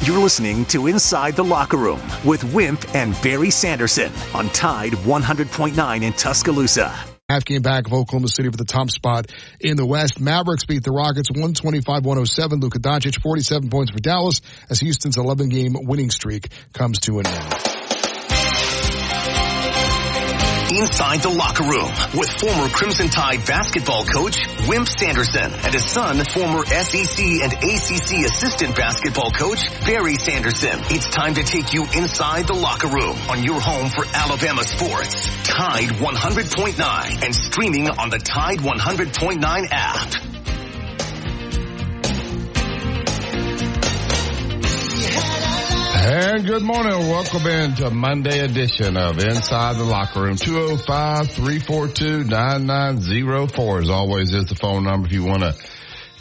You're listening to Inside the Locker Room with Wimp and Barry Sanderson on Tide 100.9 in Tuscaloosa. Half game back of Oklahoma City for the top spot in the West. Mavericks beat the Rockets 125-107. Luka Doncic 47 points for Dallas as Houston's 11-game winning streak comes to an end. Inside the Locker Room with former Crimson Tide basketball coach Wimp Sanderson and his son, former SEC and ACC assistant basketball coach Barry Sanderson. It's time to take you inside the locker room on your home for Alabama sports. Tide 100.9 and streaming on the Tide 100.9 app. And good morning. Welcome into Monday edition of Inside the Locker Room. 205-342-9904 as always is the phone number if you want to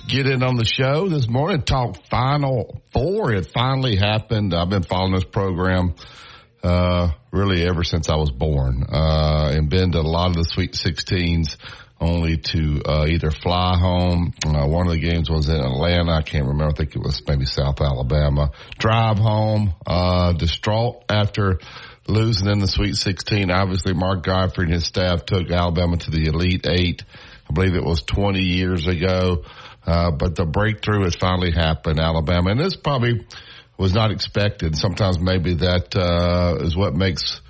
get in on the show this morning. Talk Final Four. It finally happened. I've been following this program really ever since I was born and been to a lot of the Sweet 16s. Only to either fly home. One of the games was in Atlanta. I can't remember. I think it was maybe South Alabama. Drive home, distraught after losing in the Sweet 16. Obviously, Mark Godfrey and his staff took Alabama to the Elite Eight. I believe it was 20 years ago. But the breakthrough has finally happened, Alabama. And this probably was not expected. Sometimes maybe that is what makes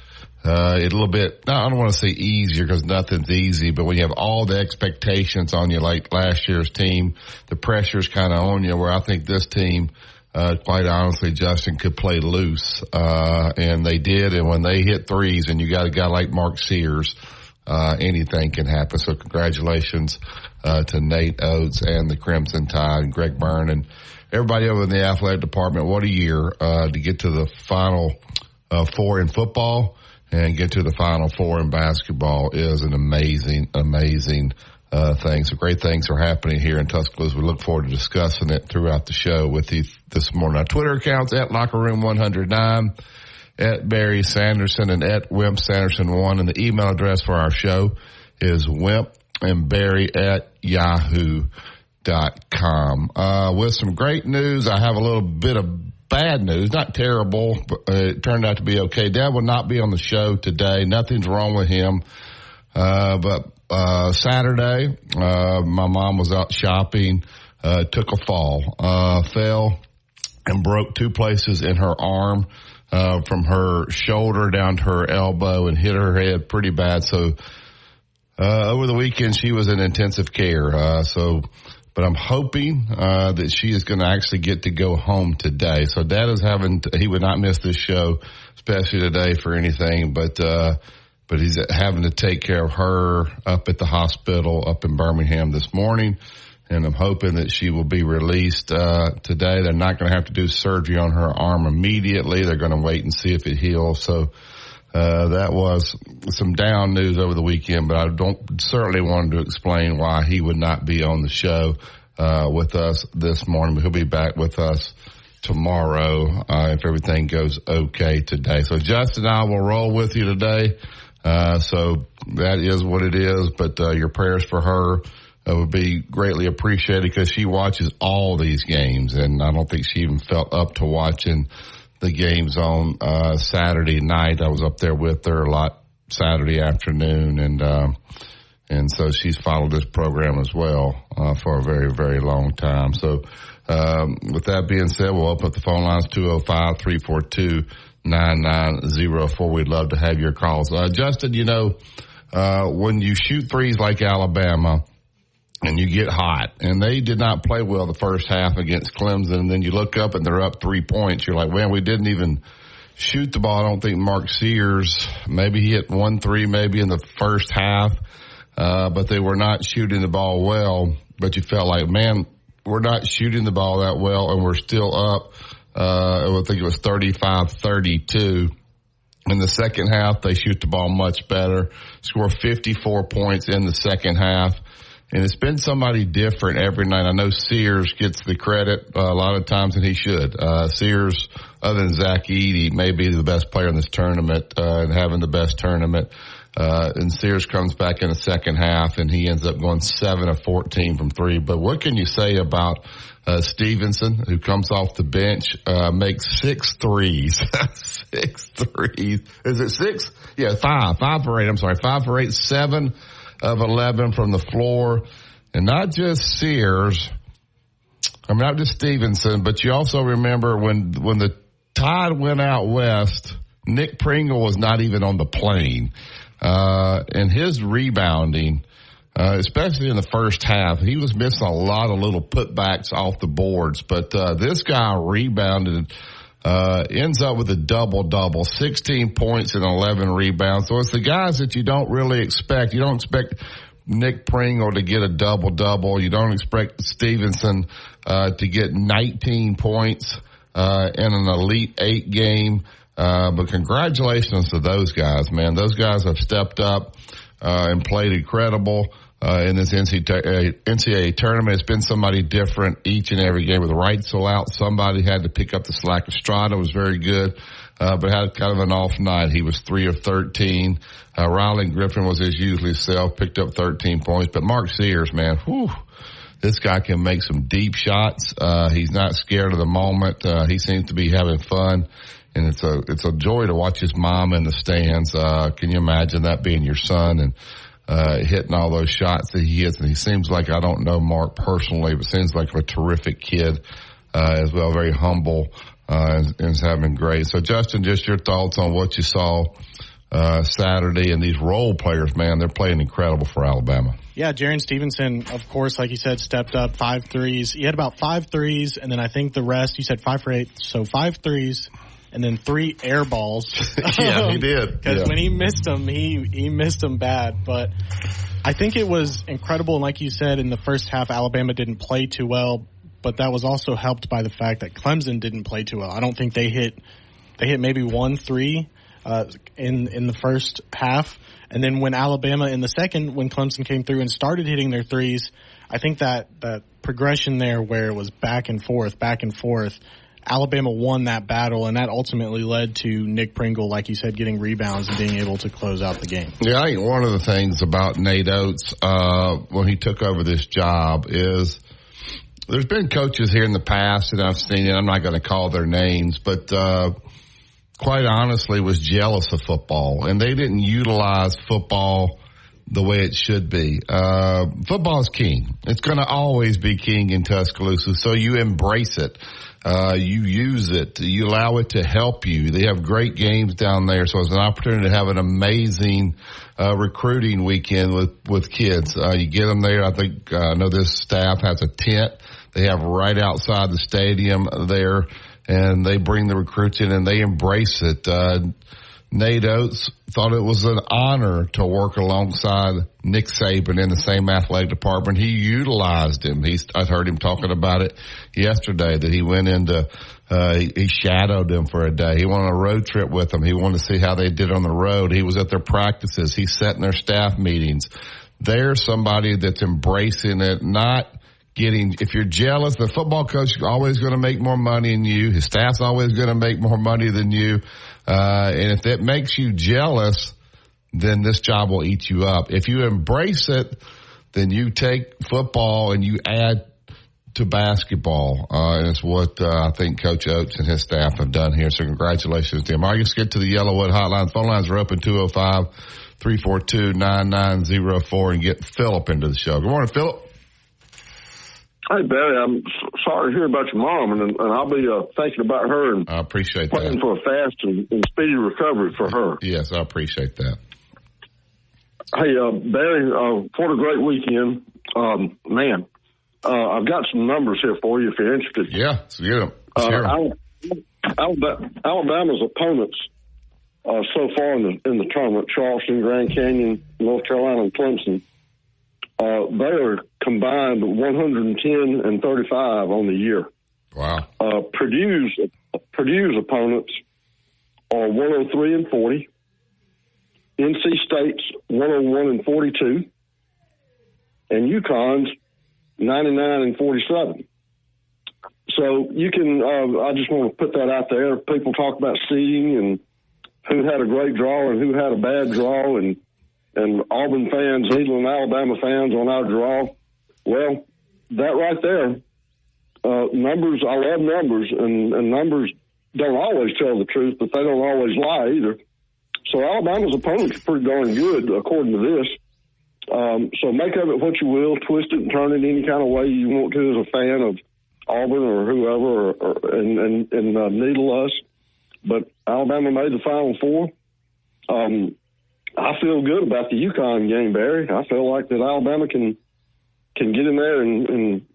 it a little bit, I don't want to say easier because nothing's easy, but when you have all the expectations on you like last year's team, the pressure's kind of on you where I think this team, quite honestly, Justin, could play loose. And they did. And when they hit threes and you got a guy like Mark Sears, anything can happen. So congratulations, to Nate Oates and the Crimson Tide and Greg Byrne and everybody over in the athletic department. What a year, to get to the Final Four in football. And get to the Final Four in basketball is an amazing, amazing thing. So great things are happening here in Tuscaloosa. We look forward to discussing it throughout the show with you this morning. Our Twitter accounts at LockerRoom109, at Barry Sanderson, and at Wimp Sanderson1. And the email address for our show is wimpandbarry@yahoo.com. With some great news, I have a little bit of bad news, not terrible, but it turned out to be okay. Dad will not be on the show today. Nothing's wrong with him. But Saturday, my mom was out shopping, took a fall, fell and broke two places in her arm, from her shoulder down to her elbow and hit her head pretty bad. So, over the weekend, she was in intensive care. But I'm hoping that she is going to actually get to go home today. So Dad is he would not miss this show, especially today for anything, but he's having to take care of her up at the hospital up in Birmingham this morning. And I'm hoping that she will be released today. They're not going to have to do surgery on her arm immediately. They're going to wait and see if it heals. So that was some down news over the weekend, but I certainly wanted to explain why he would not be on the show with us this morning. But he'll be back with us tomorrow if everything goes okay today. So Justin and I will roll with you today. So that is what it is. But your prayers for her would be greatly appreciated because she watches all these games, and I don't think she even felt up to watching the games on Saturday night. I was up there with her a lot Saturday afternoon, and so she's followed this program as well for a very, very long time. So with that being said, we'll open up the phone lines 205-342-9904. We'd love to have your calls. Justin, when you shoot threes like Alabama and you get hot, and they did not play well the first half against Clemson, and then you look up and they're up 3 points. You're like, man, we didn't even shoot the ball. I don't think Mark Sears, maybe he hit 1-3 maybe in the first half, but they were not shooting the ball well. But you felt like, man, we're not shooting the ball that well, and we're still up. I think it was 35-32. In the second half, they shoot the ball much better, score 54 points in the second half. And it's been somebody different every night. I know Sears gets the credit a lot of times, and he should. Sears, other than Zach Edey, may be the best player in this tournament and having the best tournament. And Sears comes back in the second half, and he ends up going 7 of 14 from three. But what can you say about Stevenson, who comes off the bench, makes 6 threes? 6 threes. Is it 6? Yeah, 5. 5 for 8. I'm sorry, 5 for 8. 7 of 11 from the floor. And not just Sears, not just Stevenson, but you also remember when the Tide went out west, Nick Pringle was not even on the plane. And his rebounding, especially in the first half, he was missing a lot of little putbacks off the boards. But this guy rebounded, ends up with a double-double, 16 points and 11 rebounds. So it's the guys that you don't really expect. You don't expect Nick Pringle to get a double-double. You don't expect Stevenson to get 19 points in an Elite 8 game. But congratulations to those guys, man. Those guys have stepped up and played incredible in this NCAA tournament. It's been somebody different each and every game. With Reitzel out, somebody had to pick up the slack. Estrada was very good, but had kind of an off night. He was 3 of 13. Riley Griffin was his usually self, picked up 13 points. But Mark Sears, man, whew, this guy can make some deep shots. He's not scared of the moment. He seems to be having fun. And it's a joy to watch his mom in the stands. Can you imagine that being your son and hitting all those shots that he hits? And he seems like, I don't know Mark personally, but seems like a terrific kid as well, very humble and is having great. So, Justin, just your thoughts on what you saw Saturday, and these role players, man, they're playing incredible for Alabama. Yeah, Jaren Stevenson, of course, like you said, stepped up 5 threes. He had about 5 threes, and then I think the rest, you said 5 for 8, so 5 threes. And then 3 air balls. Yeah, he did. Because when he missed them, he missed them bad. But I think it was incredible. And like you said, in the first half, Alabama didn't play too well. But that was also helped by the fact that Clemson didn't play too well. I don't think they hit maybe 1 3 in the first half. And then when Alabama in the second, when Clemson came through and started hitting their threes, I think that progression there where it was back and forth, Alabama won that battle, and that ultimately led to Nick Pringle, like you said, getting rebounds and being able to close out the game. Yeah, I think one of the things about Nate Oates when he took over this job is there's been coaches here in the past that I've seen, and I'm not going to call their names, but quite honestly was jealous of football, and they didn't utilize football the way it should be. Football is king. It's going to always be king in Tuscaloosa, so you embrace it. You use it. You allow it to help you. They have great games down there, so it's an opportunity to have an amazing recruiting weekend with kids. You get them there. I think I know this staff has a tent they have right outside the stadium there, and they bring the recruits in and they embrace it. Nate Oates thought it was an honor to work alongside Nick Saban in the same athletic department. He utilized him. I heard him talking about it yesterday, that he went into, he shadowed him for a day. He went on a road trip with them. He wanted to see how they did on the road. He was at their practices. He sat in their staff meetings. There's somebody that's embracing it, not getting, if you're jealous, the football coach is always going to make more money than you. His staff's always going to make more money than you. And if that makes you jealous, then this job will eat you up. If you embrace it, then you take football and you add to basketball. And it's what I think Coach Oates and his staff have done here. So congratulations to him. All right, let's get to the Yellowwood hotline. Phone lines are open 205-342-9904 and get Phillip into the show. Good morning, Phillip. Hey, Barry, I'm sorry to hear about your mom, and I'll be thinking about her and I appreciate that. Praying for a fast and speedy recovery for her. Yes, I appreciate that. Hey, Barry, what a great weekend. Man, I've got some numbers here for you if you're interested. Yeah, let's get them. Alabama's opponents so far in the tournament, Charleston, Grand Canyon, North Carolina, and Clemson, they are combined 110 and 35 on the year. Wow. Purdue's opponents are 103 and 40. NC State's 101 and 42. And UConn's 99 and 47. So you can, I just want to put that out there. People talk about seeding and who had a great draw and who had a bad draw. And and Auburn fans, Needle and Alabama fans on our draw. Well, that right there, numbers, I love numbers, and numbers don't always tell the truth, but they don't always lie either. So Alabama's opponents are pretty darn good, according to this. So make of it what you will, twist it and turn it any kind of way you want to as a fan of Auburn or whoever, and needle us. But Alabama made the Final Four. I feel good about the UConn game, Barry. I feel like that Alabama can get in there and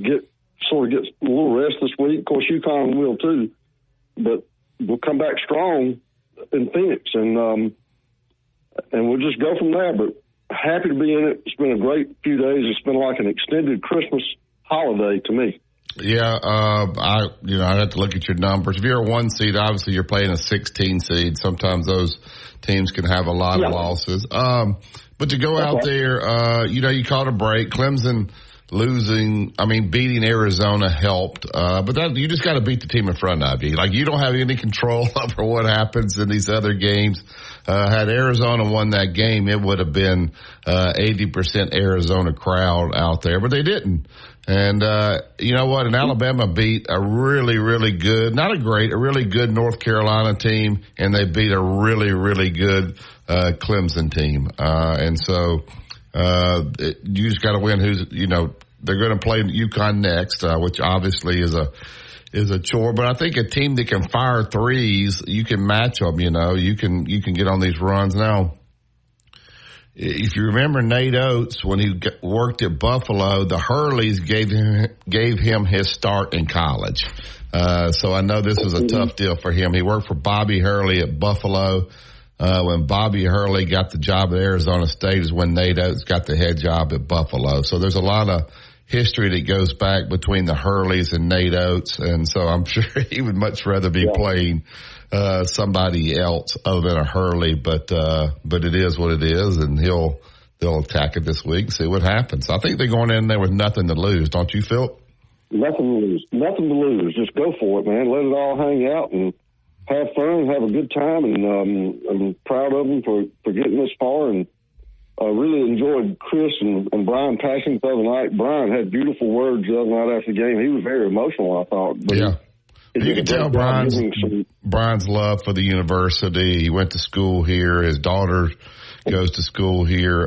get a little rest this week. Of course, UConn will too, but we'll come back strong in Phoenix, and we'll just go from there. But happy to be in it. It's been a great few days. It's been like an extended Christmas holiday to me. Yeah, I have to look at your numbers. If you're a 1 seed, obviously you're playing a 16 seed. Sometimes those teams can have a lot of losses. But to go out there, you caught a break. Clemson beating Arizona helped. But you just got to beat the team in front of you. Like, you don't have any control over what happens in these other games. Had Arizona won that game, it would have been 80% Arizona crowd out there, but they didn't. And you know what? And Alabama beat a really, really good, a really good North Carolina team, and they beat a really, really good Clemson team. And so you just got to win. They're going to play UConn next, which obviously is a chore. But I think a team that can fire threes, you can match them. You can get on these runs now. If you remember Nate Oates, when he worked at Buffalo, the Hurleys gave him his start in college. So I know this is a tough deal for him. He worked for Bobby Hurley at Buffalo. When Bobby Hurley got the job at Arizona State is when Nate Oates got the head job at Buffalo. So there's a lot of history that goes back between the Hurleys and Nate Oates. And so I'm sure he would much rather be playing somebody else other than a Hurley, but it is what it is, and they'll attack it this week and see what happens. I think they're going in there with nothing to lose, don't you, Phil? Nothing to lose. Just go for it, man. Let it all hang out and have fun, have a good time, and I'm proud of them for getting this far, and really enjoyed Chris and Brian passing the other night. Brian had beautiful words the other night after the game. He was very emotional, I thought. But yeah. You can tell Brian's love for the university. He went to school here. His daughter goes to school here.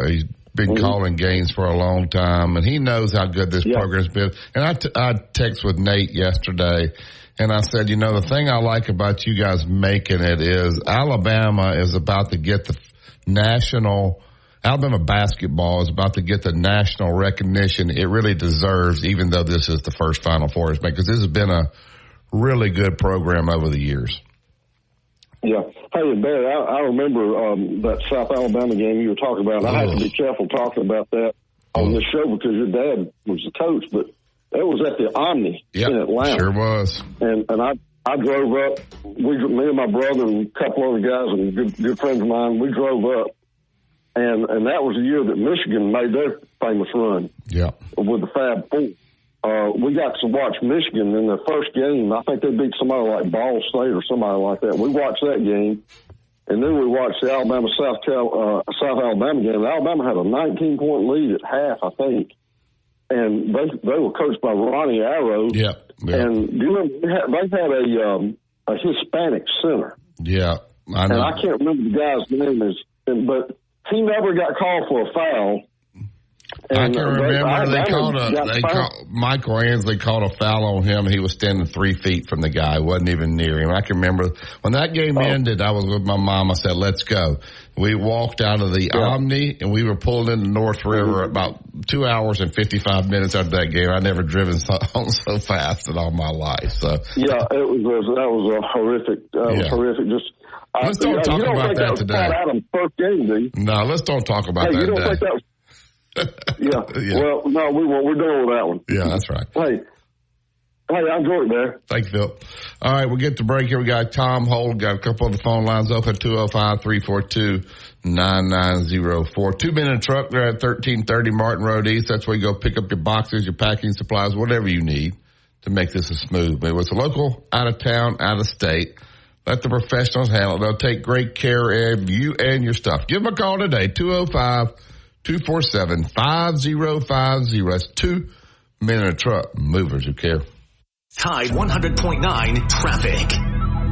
He's been calling games for a long time, and he knows how good this program's been. And I texted with Nate yesterday, and I said, the thing I like about you guys making it is Alabama is about to get the Alabama basketball is about to get the national recognition it really deserves, even though this is the first Final Four it's made, because this has been a really good program over the years. Yeah. Hey, Barry, I remember that South Alabama game you were talking about. I have to be careful talking about that on this show because your dad was the coach, but that was at the Omni in Atlanta. Sure was. And I drove up. Me and my brother and a couple other guys and good friends of mine, we drove up. And that was the year that Michigan made their famous run with the Fab Four. We got to watch Michigan in their first game. I think they beat somebody like Ball State or somebody like that. We watched that game, and then we watched the South Alabama game. Alabama had a 19-point lead at half, I think, and they were coached by Ronnie Arrow. Yeah. And do you remember they had a Hispanic center? Yeah, I know. And I can't remember the guy's name but he never got called for a foul. I can remember Michael Ansley called a foul on him. He was standing 3 feet from the guy. Wasn't even near him. I can remember when that game ended, I was with my mom. I said, let's go. We walked out of the Omni and we were pulled into North River about 2 hours and 55 minutes after that game. I'd never driven home so fast in all my life. So that was a horrific. Horrific. Let's don't talk about that today. Adam's first game, do you? No, let's don't talk about that you don't today. think that was Well, no, we won't. We're done with that one. Yeah, that's right. Hey, I enjoyed it, man. Thanks, Phil. All right, we'll get to break here. We got Tom Holt, got a couple of the phone lines open, 205-342-9904. 2-minute truck there at 1330 Martin Road East. That's where you go pick up your boxes, your packing supplies, whatever you need to make this a smooth move. It's a local, out of town, out of state Let the professionals handle it. They'll take great care of you and your stuff. Give them a call today, 205-247-5050. That's 2 men in a truck, movers who care. Tide 100.9 traffic.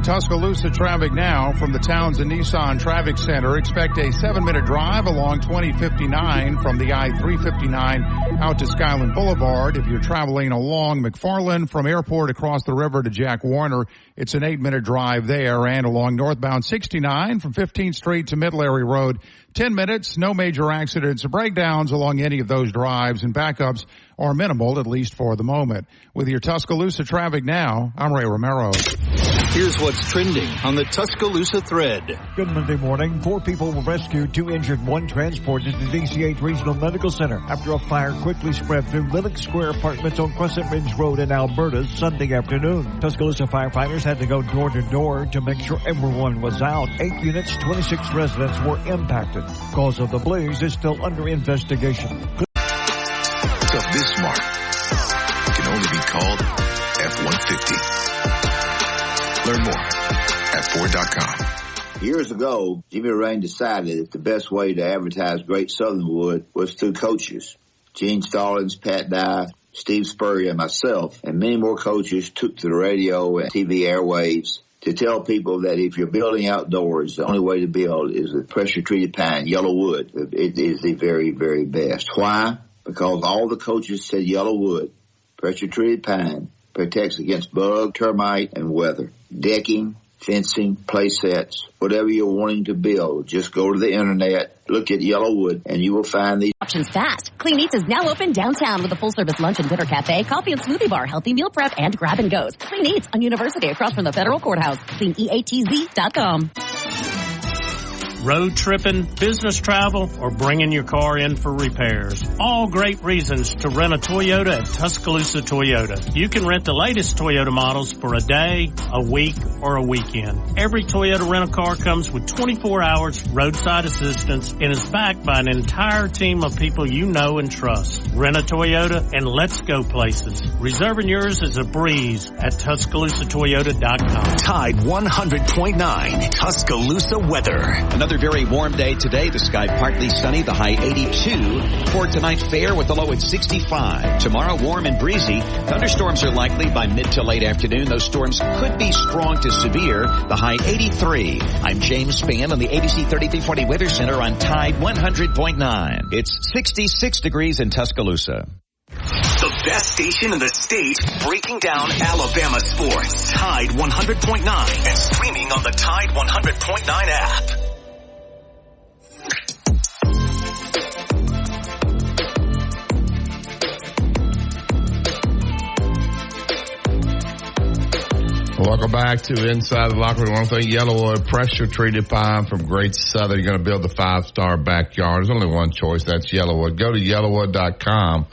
Tuscaloosa traffic now from the Townsend Nissan Traffic Center. Expect a 7-minute drive along 2059 from the I-359 out to Skyland Boulevard. If you're traveling along McFarland from Airport across the river to Jack Warner, it's an 8-minute drive there, and along northbound 69 from 15th Street to Middlebury Road. 10 minutes, no major accidents or breakdowns along any of those drives, and backups are minimal, at least for the moment. With your Tuscaloosa traffic now, I'm Ray Romero. Here's what's trending on the Tuscaloosa thread. Good Monday morning. 4 people were rescued, 2 injured, 1 transported to DCH Regional Medical Center after a fire quickly spread through Lillick Square Apartments on Crescent Ridge Road in Alberta Sunday afternoon. Tuscaloosa firefighters had to go door to door to make sure everyone was out. 8 units, 26 residents were impacted. Cause of the blaze is still under investigation. Stuff this smart can only be called F-150. Learn more at Ford.com. Years ago, Jimmy Rain decided that the best way to advertise Great Southern Wood was through coaches. Gene Stallings, Pat Dye, Steve Spurrier, and myself, and many more coaches took to the radio and TV airwaves to tell people that if you're building outdoors, the only way to build is with pressure-treated pine, yellow wood. It is the very, very best. Why? Because all the coaches said yellow wood, pressure-treated pine, protects against bug, termite, and weather. Decking, fencing, play sets, whatever you're wanting to build, just go to the internet, look at Yellowwood, and you will find these options fast. Clean Eats is now open downtown with a full-service lunch and dinner cafe, coffee and smoothie bar, healthy meal prep, and grab and goes. Clean Eats on University across from the Federal Courthouse. CleanEATZ.com. Road tripping, business travel, or bringing your car in for repairs. All great reasons to rent a Toyota at Tuscaloosa Toyota. You can rent the latest Toyota models for a day, a week, or a weekend. Every Toyota rental car comes with 24 hours roadside assistance and is backed by an entire team of people you know and trust. Rent a Toyota and let's go places. Reserving yours is a breeze at TuscaloosaToyota.com. Tide 100.9 Tuscaloosa weather. Another very warm day today. The sky partly sunny, the high 82. For tonight, fair with the low at 65. Tomorrow, warm and breezy. Thunderstorms are likely by mid to late afternoon. Those storms could be strong to severe. The high 83. I'm James Spann on the ABC 3340 Weather Center on Tide 100.9. It's 66 degrees in Tuscaloosa. The best station in the state, breaking down Alabama sports. Tide 100.9 and streaming on the Tide 100.9 app. Welcome back to Inside the Locker Room. One thing, Yellowwood pressure-treated pine from Great Southern. You're going to build the 5-star backyard. There's only one choice. That's Yellowwood. Go to Yellowwood.com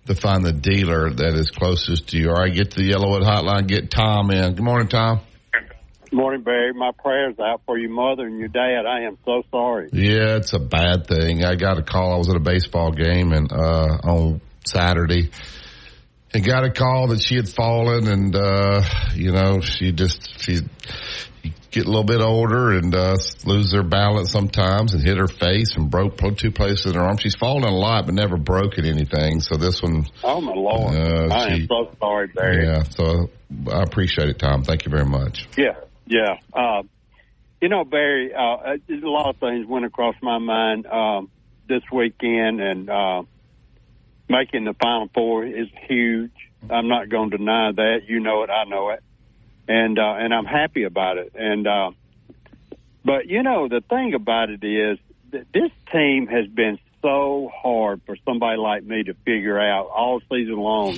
to find the dealer that is closest to you. All right, get to the Yellowwood hotline. Get Tom in. Good morning, Tom. Good morning, Barry. My prayers out for your mother and your dad. I am so sorry. Yeah, it's a bad thing. I got a call. I was at a baseball game and on Saturday. And got a call that she had fallen and, she get a little bit older and, lose their balance sometimes and hit her face and broke 2 places in her arm. She's fallen a lot, but never broken anything. So this one. Oh, my Lord. I am so sorry, Barry. Yeah. So I appreciate it, Tom. Thank you very much. Yeah. Barry, a lot of things went across my mind, this weekend and, making the Final Four is huge. I'm not going to deny that. You know it. I know it. And I'm happy about it. But the thing about it is that this team has been so hard for somebody like me to figure out all season long.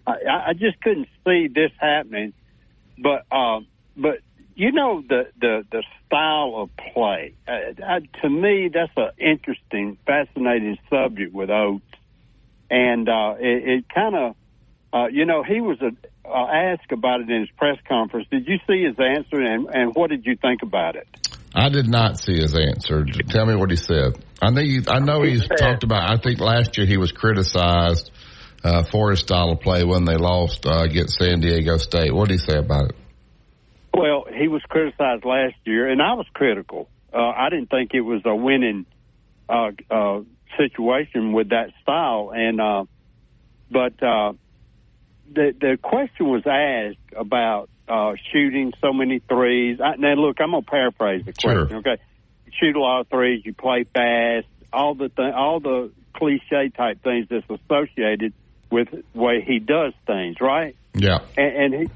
I just couldn't see this happening. But the style of play, to me, that's an interesting, fascinating subject with Oates. And it kind of, he was asked about it in his press conference. Did you see his answer, and what did you think about it? I did not see his answer. Tell me what he said. I know he's talked about, I think last year he was criticized for his style of play when they lost against San Diego State. What did he say about it? Well, he was criticized last year, and I was critical. I didn't think it was a winning situation with that style. And but the question was asked about shooting so many threes. Now, look, I'm going to paraphrase the question. Sure. Okay, you shoot a lot of threes, you play fast, all the cliche type things that's associated with the way he does things, right? Yeah. And he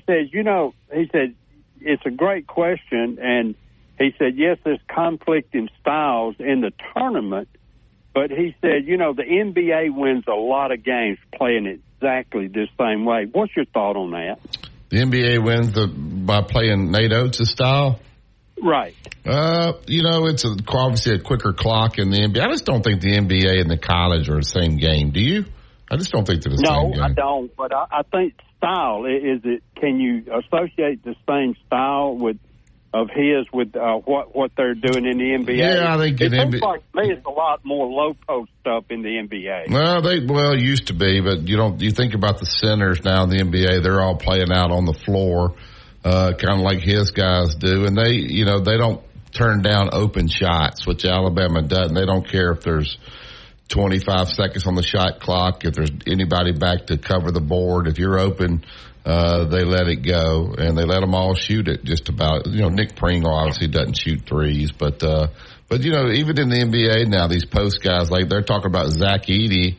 says, he said it's a great question, and he said, yes, there's conflicting styles in the tournament, but he said, the NBA wins a lot of games playing exactly this same way. What's your thought on that? The NBA wins by playing Nate Oates' style? Right. It's obviously a quicker clock in the NBA. I just don't think the NBA and the college are the same game. Do you? I just don't think they're the same game. No, I don't. But I think style, can you associate the same style of his with what they're doing in the NBA? Yeah, I think it seems like to me it's a lot more low post stuff in the NBA. Well, it used to be, but you think about the centers now in the NBA, they're all playing out on the floor, kind of like his guys do, and they don't turn down open shots, which Alabama doesn't. They don't care if there's 25 seconds on the shot clock, if there's anybody back to cover the board. If you're open, they let it go, and they let them all shoot it just about. Nick Pringle obviously doesn't shoot threes, but even in the NBA now, these post guys, like they're talking about Zach Edey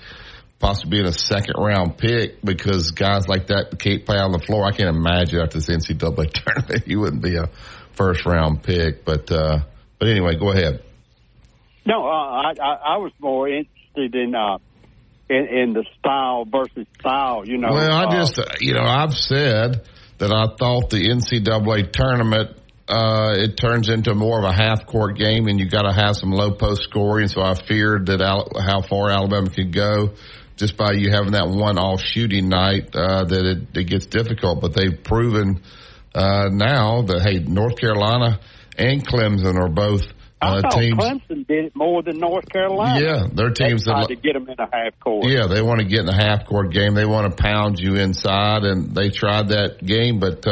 possibly being a second-round pick because guys like that can't play on the floor. I can't imagine after this NCAA tournament he wouldn't be a first-round pick. But anyway, go ahead. No, I was more interested in the style versus style, Well, I've said that I thought the NCAA tournament, it turns into more of a half-court game, and you got to have some low-post scoring, so I feared that how far Alabama could go just by you having that one-off shooting night, that it gets difficult. But they've proven now that, hey, North Carolina and Clemson are both I thought teams. Clemson did it more than North Carolina. Yeah, their teams tried to get them in a half court. Yeah, they want to get in a half court game. They want to pound you inside, and they tried that game. But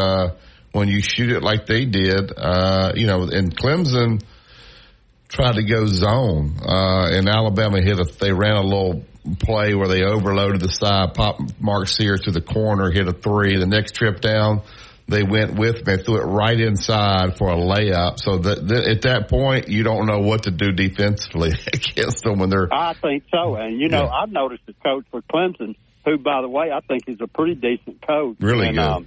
when you shoot it like they did, and Clemson tried to go zone, and Alabama they ran a little play where they overloaded the side, popped Mark Sears to the corner, hit a three. The next trip down, they went with me, threw it right inside for a layup. So at that point, you don't know what to do defensively against them when they're. I think so, and I've noticed the coach for Clemson, who, by the way, I think is a pretty decent coach. Really good.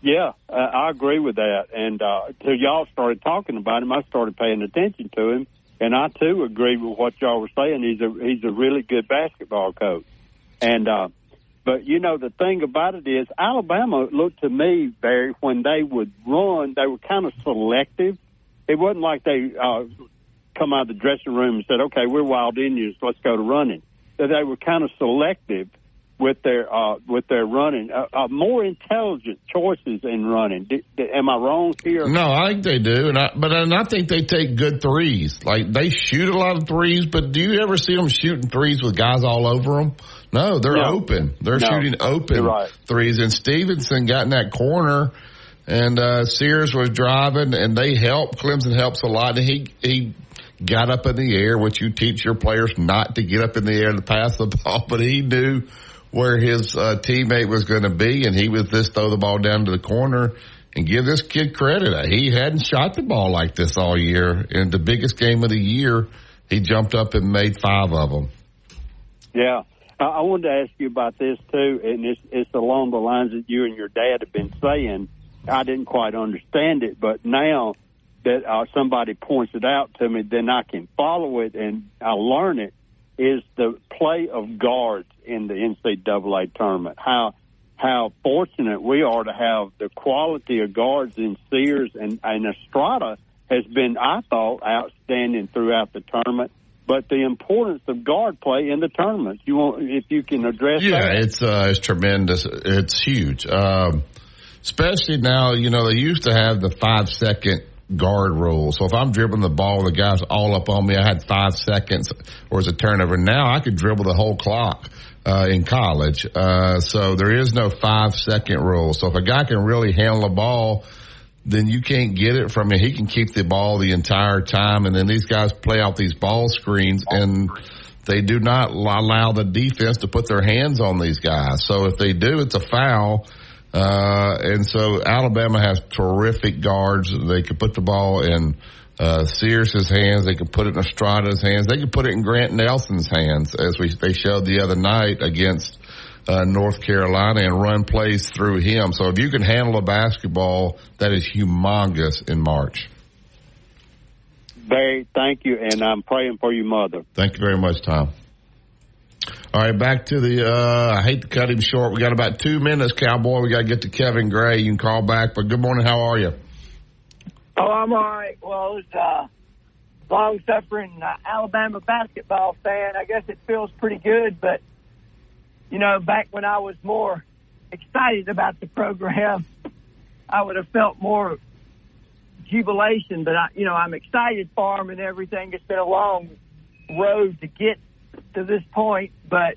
Yeah, I agree with that. And till y'all started talking about him, I started paying attention to him, and I too agree with what y'all were saying. He's a really good basketball coach, and. But, the thing about it is Alabama looked to me, Barry, when they would run, they were kind of selective. It wasn't like they come out of the dressing room and said, okay, we're Wild Indians, let's go to running. So they were kind of selective with their running, more intelligent choices in running. Am I wrong here? No, I think they do, and I think they take good threes. Like they shoot a lot of threes, but do you ever see them shooting threes with guys all over them? No, they're open. They're shooting open threes. And Stevenson got in that corner, and Sears was driving, and they helped. Clemson helps a lot, and he got up in the air, which you teach your players not to get up in the air to pass the ball, but he knew where his teammate was going to be, and he would just throw the ball down to the corner. And give this kid credit. He hadn't shot the ball like this all year. In the biggest game of the year, he jumped up and made 5 of them. Yeah. I wanted to ask you about this, too, and it's along the lines that you and your dad have been saying. I didn't quite understand it, but now that somebody points it out to me, then I can follow it and I learn it, is the play of guards in the NCAA tournament. How fortunate we are to have the quality of guards in Sears and Estrada has been, I thought, outstanding throughout the tournament. But the importance of guard play in the tournament, if you can address that. Yeah, it's tremendous. It's huge. Especially now, they used to have the 5-second guard rule. So if I'm dribbling the ball, the guy's all up on me, I had 5 seconds or it's a turnover. Now I could dribble the whole clock in college. So there is no 5-second rule. So if a guy can really handle the ball, then you can't get it from him. He can keep the ball the entire time, and then these guys play out these ball screens, and they do not allow the defense to put their hands on these guys. So if they do, it's a foul. And so Alabama has terrific guards. They can put the ball in Sears' hands. They can put it in Estrada's hands. They can put it in Grant Nelson's hands, as they showed the other night against North Carolina, and run plays through him. So if you can handle a basketball, that is humongous in March. Barry, thank you, and I'm praying for your mother. Thank you very much, Tom. All right, back to the, I hate to cut him short. We got about 2 minutes, Cowboy. We got to get to Kevin Gray. You can call back, but good morning. How are you? Oh, I'm all right. Well, as a long-suffering Alabama basketball fan, I guess it feels pretty good. But, you know, back when I was more excited about the program, I would have felt more jubilation. But, I'm excited for them and everything. It's been a long road to get to this point. But,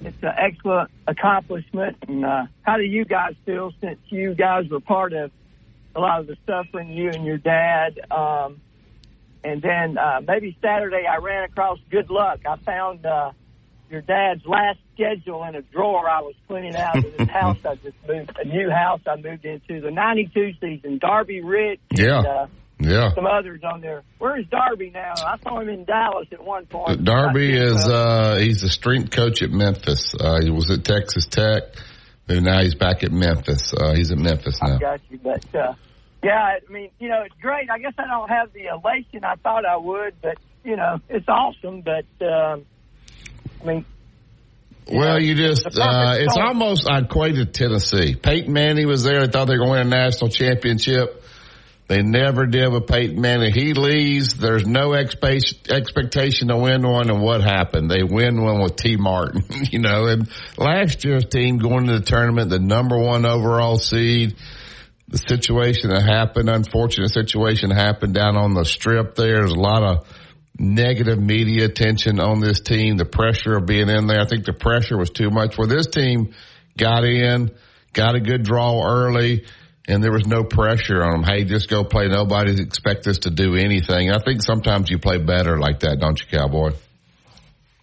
it's an excellent accomplishment. And how do you guys feel, since you guys were part of a lot of the suffering, you and your dad? And then maybe Saturday I ran across Good Luck. I found your dad's last schedule in a drawer I was cleaning out of his house. I just moved, a new house I moved into, the 92 season, Darby Rich. Yeah. And, some others on there. Where's Darby now? I saw him in Dallas at one point. Darby is he's the strength coach at Memphis. He was at Texas Tech, and now he's back at Memphis. He's at Memphis now. I got you, but it's great. I guess I don't have the elation I thought I would, but it's awesome. But it's almost I equated Tennessee. Peyton Manning was there. I thought they were going to win a national championship. They never did with Peyton Manning. He leaves. There's no expectation to win one. And what happened? They win one with T. Martin, and last year's team going to the tournament, the number 1 overall seed, the situation that happened, unfortunate situation happened down on the strip there. There's a lot of negative media attention on this team, the pressure of being in there. I think the pressure was too much where this team got in, got a good draw early, and there was no pressure on them. Hey, just go play. Nobody expects us to do anything. I think sometimes you play better like that, don't you, Cowboy?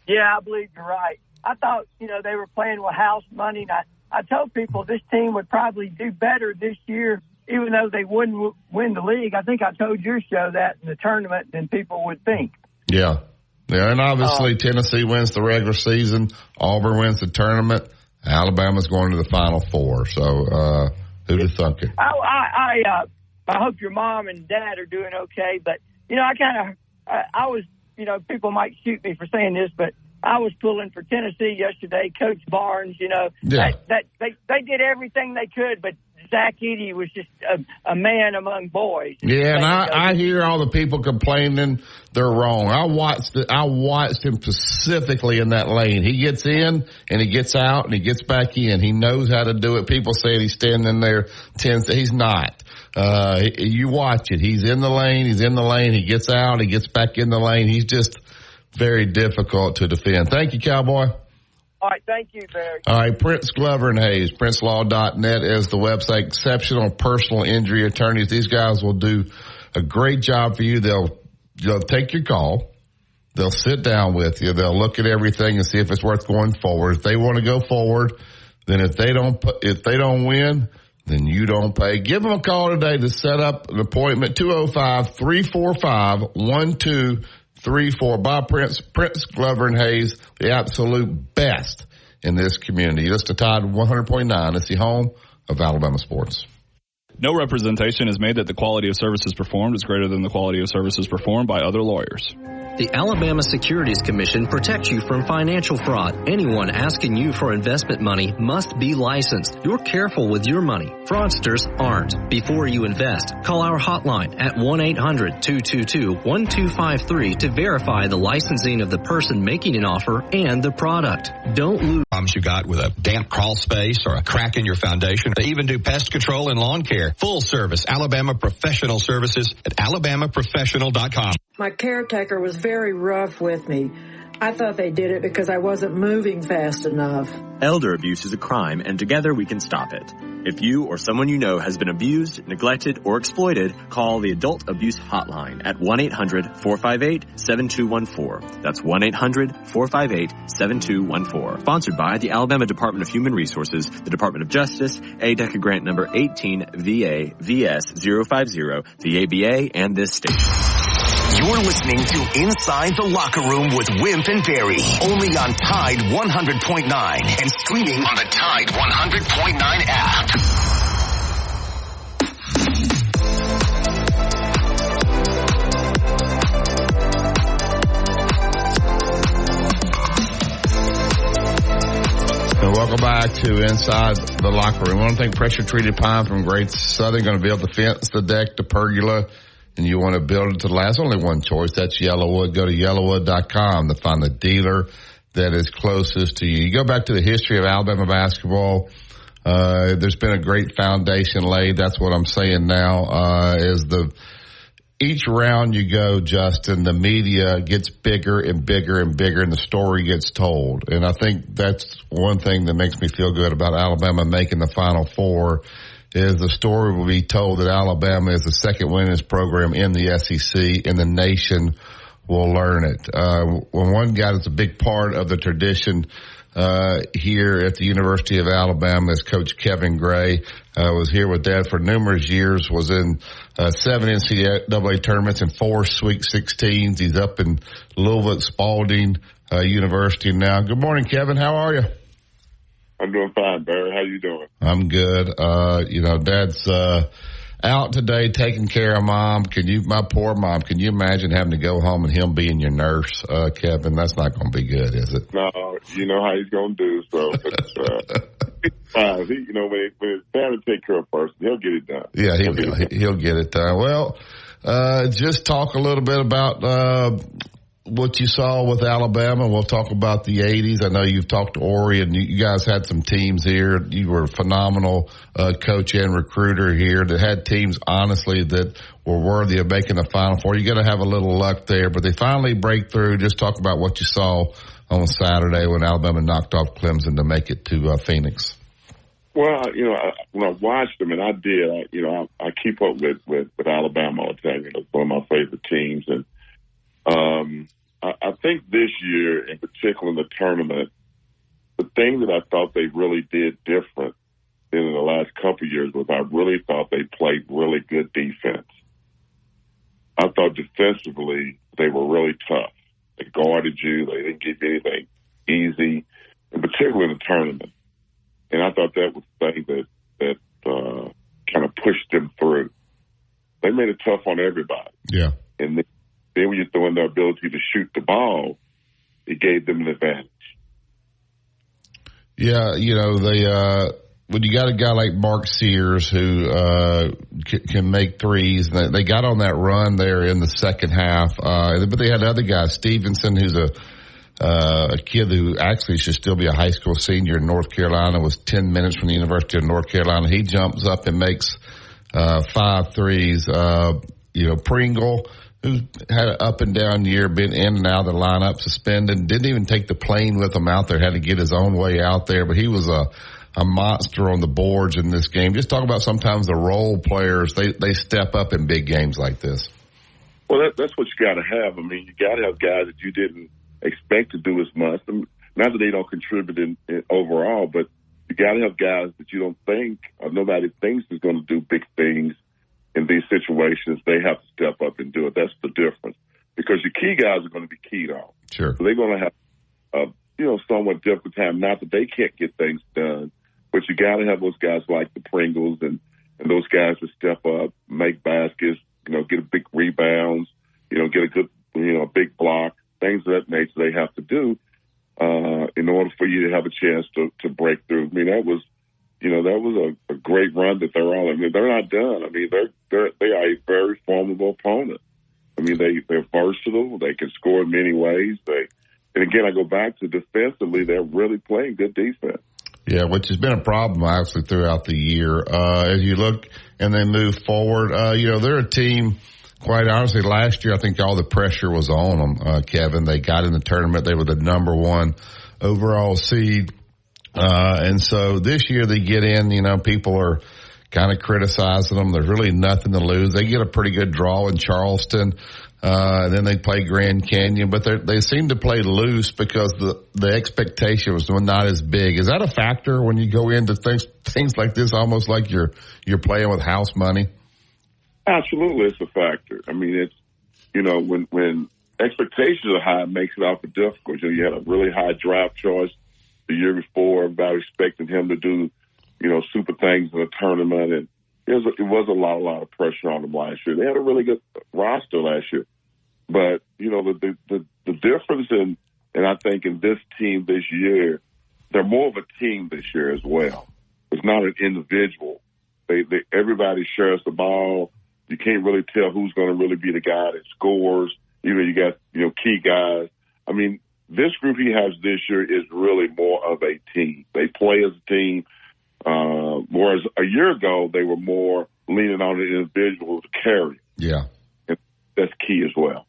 Yeah, I believe you're right. I thought, they were playing with house money. And I told people this team would probably do better this year, even though they wouldn't win the league. I think I told your show that in the tournament than people would think. Yeah. Yeah, and obviously Tennessee wins the regular season. Auburn wins the tournament. Alabama's going to the Final Four. So, who'd have thunk it? I hope your mom and dad are doing okay. But, I was, people might shoot me for saying this, but I was pulling for Tennessee yesterday. Coach Barnes, they did everything they could, but Zach Edey was just a man among boys. Yeah, and I hear all the people complaining they're wrong. I watched him specifically in that lane. He gets in and he gets out and he gets back in. He knows how to do it. People say he's standing there 10. He's not. You watch it. He's in the lane. He gets out. He gets back in the lane. He's just very difficult to defend. Thank you, Cowboy. All right, thank you, Barry. All right, Prince Glover and Hayes, PrinceLaw.net is the website. Exceptional personal injury attorneys. These guys will do a great job for you. They'll take your call. They'll sit down with you. They'll look at everything and see if it's worth going forward. If they want to go forward, then if they don't win, then you don't pay. Give them a call today to set up an appointment. 205-345-1234. Bob Prince Glover and Hayes, the absolute best in this community. Just a Tide 100.9. It's the home of Alabama sports. No representation is made that the quality of services performed is greater than the quality of services performed by other lawyers. The Alabama Securities Commission protects you from financial fraud. Anyone asking you for investment money must be licensed. You're careful with your money. Fraudsters aren't. Before you invest, call our hotline at 1-800-222-1253 to verify the licensing of the person making an offer and the product. Don't lose problems you got with a damp crawl space or a crack in your foundation. They even do pest control and lawn care. Full service Alabama Professional Services at alabamaprofessional.com. My caretaker was very rough with me. I thought they did it because I wasn't moving fast enough. Elder abuse is a crime, and together we can stop it. If you or someone you know has been abused, neglected, or exploited, call the Adult Abuse Hotline at 1-800-458-7214. That's 1-800-458-7214. Sponsored by the Alabama Department of Human Resources, the Department of Justice, ADECA grant number 18VA-VS050, the ABA, and this station. You're listening to Inside the Locker Room with Wimp and Barry, only on Tide 100.9 and streaming on the Tide 100.9 app. So welcome back to Inside the Locker Room. I want to thank Pressure Treated Pine from Great Southern. Going to build the fence, the deck, the pergola, and you want to build it to last. Only one choice. That's Yellowwood. Go to yellowwood.com to find the dealer that is closest to you. You go back to the history of Alabama basketball. There's been a great foundation laid. That's what I'm saying now. Each round you go, Justin, the media gets bigger and bigger and bigger, and the story gets told. And I think that's one thing that makes me feel good about Alabama making the Final Four, is the story will be told that Alabama is the second winningest program in the SEC, and the nation will learn it. When one guy that's a big part of the tradition here at the University of Alabama is Coach Kevin Gray. Was here with Dad for numerous years, was in 7 NCAA tournaments and 4 Sweet 16s. He's up in Louisville at Spalding University now. Good morning, Kevin. How are you? I'm doing fine, Barry. How you doing? I'm good. Dad's out today taking care of Mom. My poor Mom, can you imagine having to go home and him being your nurse, Kevin? That's not going to be good, is it? No, you know how he's going to do, so he's fine. When his family take care of first, he'll get it done. Yeah, he'll get it done. Well, just talk a little bit about what you saw with Alabama. We'll talk about the 80s. I know you've talked to Ori, and you guys had some teams here. You were a phenomenal coach and recruiter here that had teams, honestly, that were worthy of making the Final Four. You're going to have a little luck there, but they finally break through. Just talk about what you saw on Saturday when Alabama knocked off Clemson to make it to Phoenix. Well, when I watched them, and I did, I keep up with Alabama all the time. It's one of my favorite teams, and I think this year, in particular in the tournament, the thing that I thought they really did different than in the last couple of years was I really thought they played really good defense. I thought defensively they were really tough. They guarded you. They didn't give you anything easy, and particularly in the tournament. And I thought that was the thing that kind of pushed them through. They made it tough on everybody. Yeah. And then when you throw in their ability to shoot the ball, it gave them an advantage. Yeah, when you got a guy like Mark Sears who can make threes, and they got on that run there in the second half. But they had other guys, Stevenson, who's a kid who actually should still be a high school senior in North Carolina, was 10 minutes from the University of North Carolina. He jumps up and makes 5 threes. Pringle, who had an up and down year, been in and out of the lineup, suspended, didn't even take the plane with him out there, had to get his own way out there. But he was a monster on the boards in this game. Just talk about sometimes the role players, they step up in big games like this. Well, that's what you got to have. I mean, you got to have guys that you didn't expect to do as much. Not that they don't contribute in overall, but you got to have guys that you don't think, or nobody thinks is going to do big things in these situations. They have to step up and do it. That's the difference. Because your key guys are going to be keyed on. Sure. So they're going to have somewhat difficult time. Not that they can't get things done, but you got to have those guys like the Pringles and those guys to step up, make baskets, get a big rebounds, get a good, big block, things of that nature they have to do in order for you to have a chance to break through. I mean, that was a great run that they're all. I mean, they're not done. I mean, they are a very formidable opponent. I mean, they're versatile. They can score in many ways. And again, I go back to defensively, they're really playing good defense. Yeah, which has been a problem actually throughout the year. As you look and they move forward, they're a team quite honestly, last year I think all the pressure was on them, Kevin. They got in the tournament. They were the number 1 overall seed. And so this year they get in, people are kind of criticizing them. There's really nothing to lose. They get a pretty good draw in Charleston. And then they play Grand Canyon, but they seem to play loose because the expectation was not as big. Is that a factor when you go into things like this, almost like you're playing with house money? Absolutely, it's a factor. I mean, it's, when expectations are high, it makes it awful difficult. You had a really high draft choice the year before, everybody expecting him to do, super things in the tournament, and it was a lot of pressure on them last year. They had a really good roster last year. But, the difference and I think in this team this year, they're more of a team this year as well. It's not an individual. Everybody shares the ball. You can't really tell who's going to really be the guy that scores. You got, key guys. I mean, this group he has this year is really more of a team. They play as a team. Whereas a year ago, they were more leaning on the individual to carry. Yeah. And that's key as well.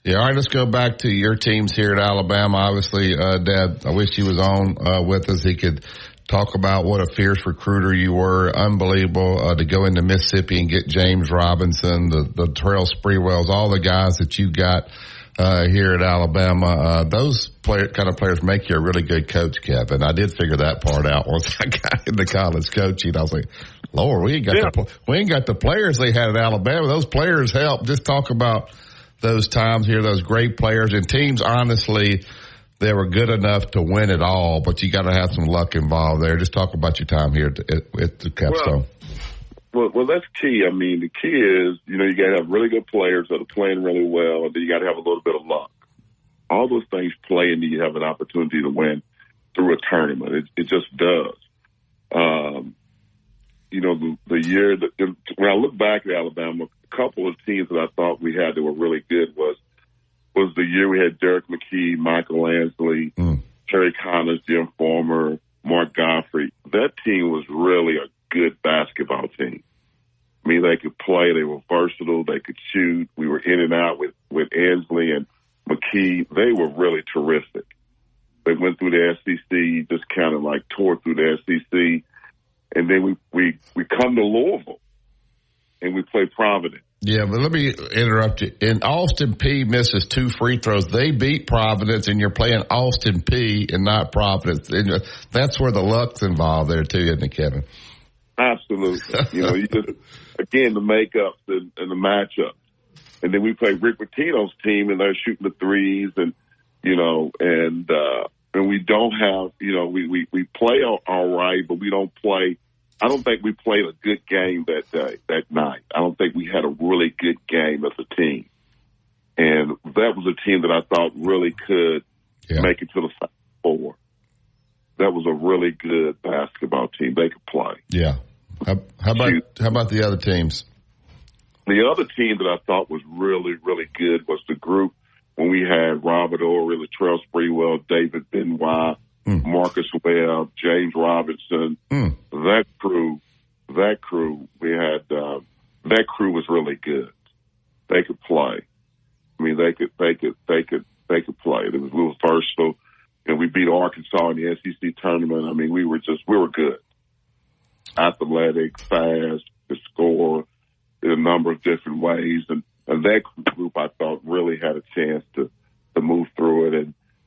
Yeah, all right, let's go back to your teams here at Alabama. Obviously, Dad, I wish he was on with us. He could talk about what a fierce recruiter you were. Unbelievable to go into Mississippi and get James Robinson, the Terrell Sprewells, all the guys that you got here at Alabama. Those kind of players make you a really good coach, Kevin. I did figure that part out once I got into college coaching. I was like, Lord, we ain't got the players they had at Alabama. Those players help. Just talk about those times here, those great players and teams. Honestly, they were good enough to win it all, but you got to have some luck involved there. Just talk about your time here at the Capstone. Well, that's key. I mean, the key is, you got to have really good players that are playing really well, and then you got to have a little bit of luck. All those things play into you have an opportunity to win through a tournament. It just does. The year that when I look back at Alabama, a couple of teams that I thought we had that were really good was the year we had Derek McKee, Michael Ansley, Terry Connors, Jim Former, Mark Gottfried. That team was really a good basketball team. I mean, they could play. They were versatile. They could shoot. We were in and out with Ansley and McKee. They were really terrific. They went through the SEC, just kind of like tore through the SEC. And then we come to Louisville, and we play Providence. Yeah, but let me interrupt you. And Austin Peay misses 2 free throws. They beat Providence, and you're playing Austin Peay and not Providence. And that's where the luck's involved there, too, isn't it, Kevin? Absolutely. You just, again, the makeups and the matchups. And then we play Rick Pitino's team, and they're shooting the threes, and we don't have, we play all right, but we don't play. I don't think we played a good game that night. I don't think we had a really good game as a team. And that was a team that I thought really could make it to the Final Four. That was a really good basketball team. They could play. Yeah. How about the other teams? The other team that I thought was really, really good was the group when we had Robert Ory, Latrell Sprewell, David Benoit, Marcus Webb, James Robinson. That crew, we had, that crew was really good. They could play. I mean, they could play. We were versatile. We beat Arkansas in the SEC tournament. I mean, we were good. Athletic, fast, could score in a number of different ways. And that group, I thought, really had a chance to move through it.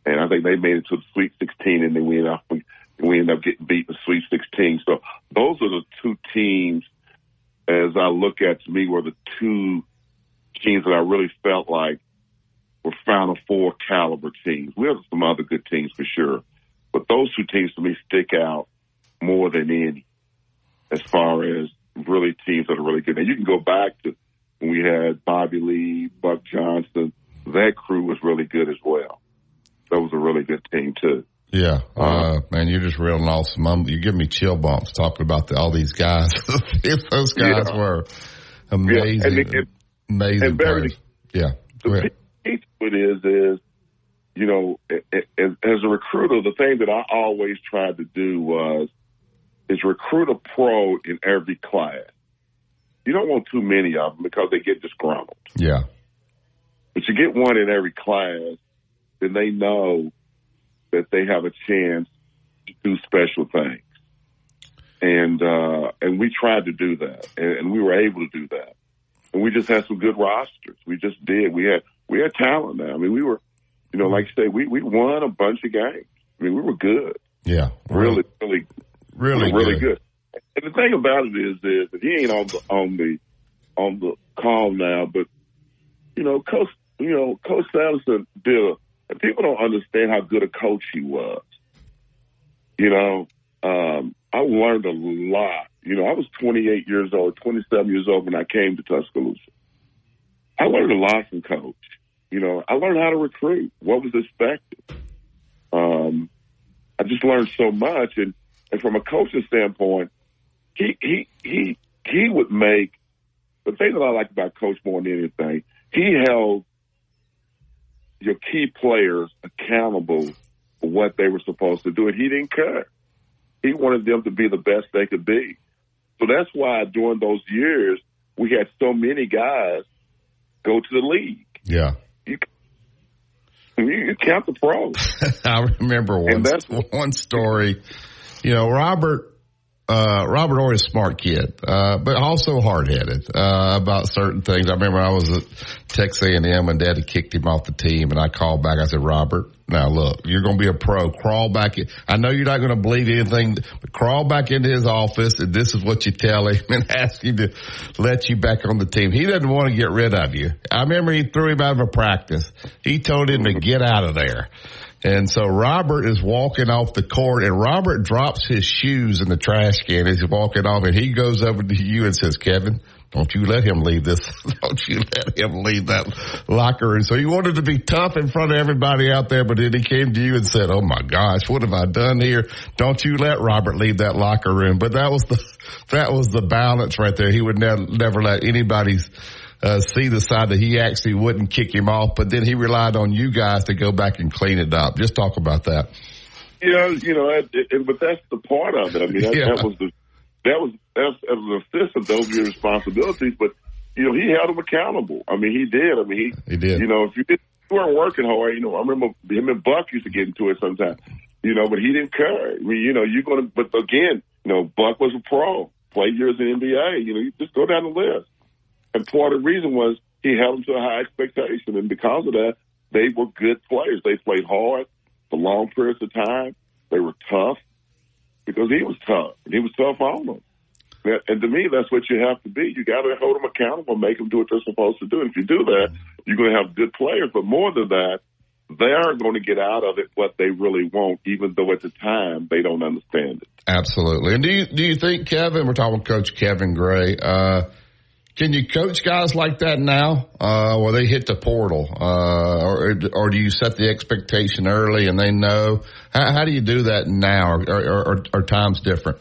And I think they made it to the Sweet 16, and then we ended up getting beat in the Sweet 16. So those are the 2 teams, as I look at, to me, were the 2 teams that I really felt like were Final Four caliber teams. We have some other good teams for sure, but those 2 teams to me stick out more than any as far as really teams that are really good. And you can go back to when we had Bobby Lee, Buck Johnson. That crew was really good as well. That was a really good team too. Yeah, man, you're just reeling off some. You give me chill bumps talking about all these guys. Those guys were amazing, amazing players. Yeah, the piece of it is as a recruiter, the thing that I always tried to do is recruit a pro in every class. you don't want too many of them because they get disgruntled. Yeah. But you get one in every class, then they know that they have a chance to do special things. And we tried to do that, and we were able to do that. And we just had some good rosters. We just did. We had talent now. I mean, we were, you know, like you say, we won a bunch of games. I mean, we were good. Yeah. Really good. And the thing about it is that he ain't on the call now, but Coach Sanderson did. And people don't understand how good a coach he was. I learned a lot. I was 28 years old, 27 years old when I came to Tuscaloosa. I learned a lot from Coach. I learned how to recruit, what was expected. I just learned so much, and from a coaching standpoint, he would make the thing that I like about Coach more than anything. He held your key players accountable for what they were supposed to do, and he didn't care. He wanted them to be the best they could be. So that's why during those years we had so many guys go to the league. Yeah. You count the pros. I remember one story. Robert Horry, a smart kid, but also hard-headed about certain things. I remember I was at Texas A&M and Dad had kicked him off the team, and I called back. I said, Robert, now look, you're going to be a pro. Crawl back in. I know you're not going to believe anything, but crawl back into his office, and this is what you tell him, and ask him to let you back on the team. He doesn't want to get rid of you. I remember he threw him out of a practice. He told him to get out of there. And so Robert is walking off the court, and Robert drops his shoes in the trash can as he's walking off, and he goes over to you and says, Kevin, don't you let him leave this. Don't you let him leave that locker room. So he wanted to be tough in front of everybody out there, but then he came to you and said, oh my gosh, what have I done here? Don't you let Robert leave that locker room. But that was the balance right there. He would never let anybody see the side that he actually wouldn't kick him off, but then he relied on you guys to go back and clean it up. Just talk about that. But that's the part of it. I mean, that was as an assistant, those were your responsibilities, but, he held him accountable. I mean, he did. I mean, he did. If you weren't working hard, I remember him and Buck used to get into it sometimes, but he didn't care. I mean, but again, Buck was a pro, played years in the NBA, you just go down the list. And part of the reason was he held them to a high expectation. And because of that, they were good players. They played hard for long periods of time. They were tough because he was tough. And he was tough on them. And to me, that's what you have to be. You got to hold them accountable, make them do what they're supposed to do. And if you do that, you're going to have good players. But more than that, they aren't going to get out of it what they really want, even though at the time they don't understand it. Absolutely. And do you think, Kevin, we're talking with Coach Kevin Gray, can you coach guys like that now, where they hit the portal, or do you set the expectation early and they know? How do you do that now, or are times different?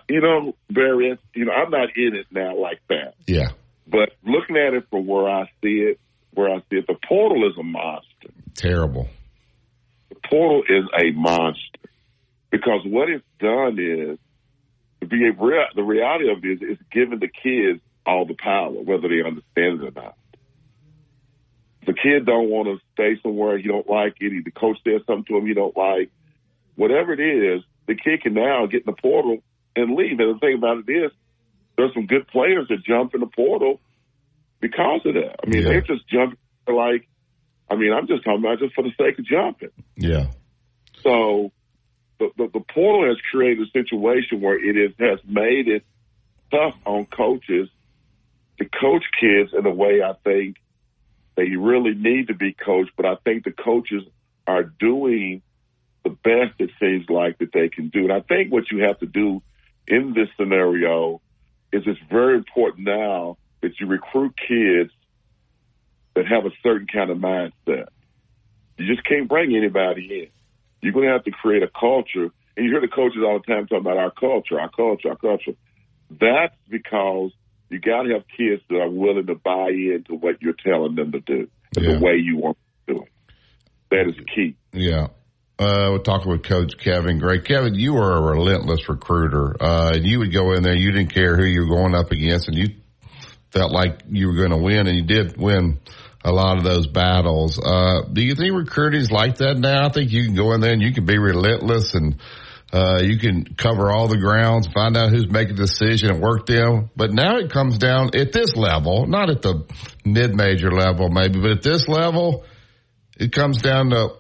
Barry, I'm not in it now like that. Yeah. But looking at it from where I see it, the portal is a monster. Terrible. The portal is a monster because what it's done is, the reality of it is giving the kids all the power, whether they understand it or not. If the kid don't want to stay somewhere he don't like it, the coach says something to him he don't like, whatever it is, the kid can now get in the portal and leave. And the thing about it is, there's some good players that jump in the portal because of that. I mean, they just jump I'm just talking about just for the sake of jumping. Yeah. So the portal has created a situation where has made it tough on coaches to coach kids in a way I think they really need to be coached, but I think the coaches are doing the best it seems like that they can do. And I think what you have to do in this scenario is it's very important now that you recruit kids that have a certain kind of mindset. You just can't bring anybody in. You're going to have to create a culture. And you hear the coaches all the time talking about our culture. That's because you got to have kids that are willing to buy into what you're telling them to do, the way you want to do it. That is key. Yeah. We're talking with Coach Kevin Gray. Kevin, you were a relentless recruiter. And you would go in there, you didn't care who you were going up against, and you felt like you were going to win, and you did win a lot of those battles. Do you think recruiting is like that now? I think you can go in there and you can be relentless, and you can cover all the grounds, find out who's making the decision and work them. But now it comes down at this level, not at the mid-major level maybe, but at this level, it comes down to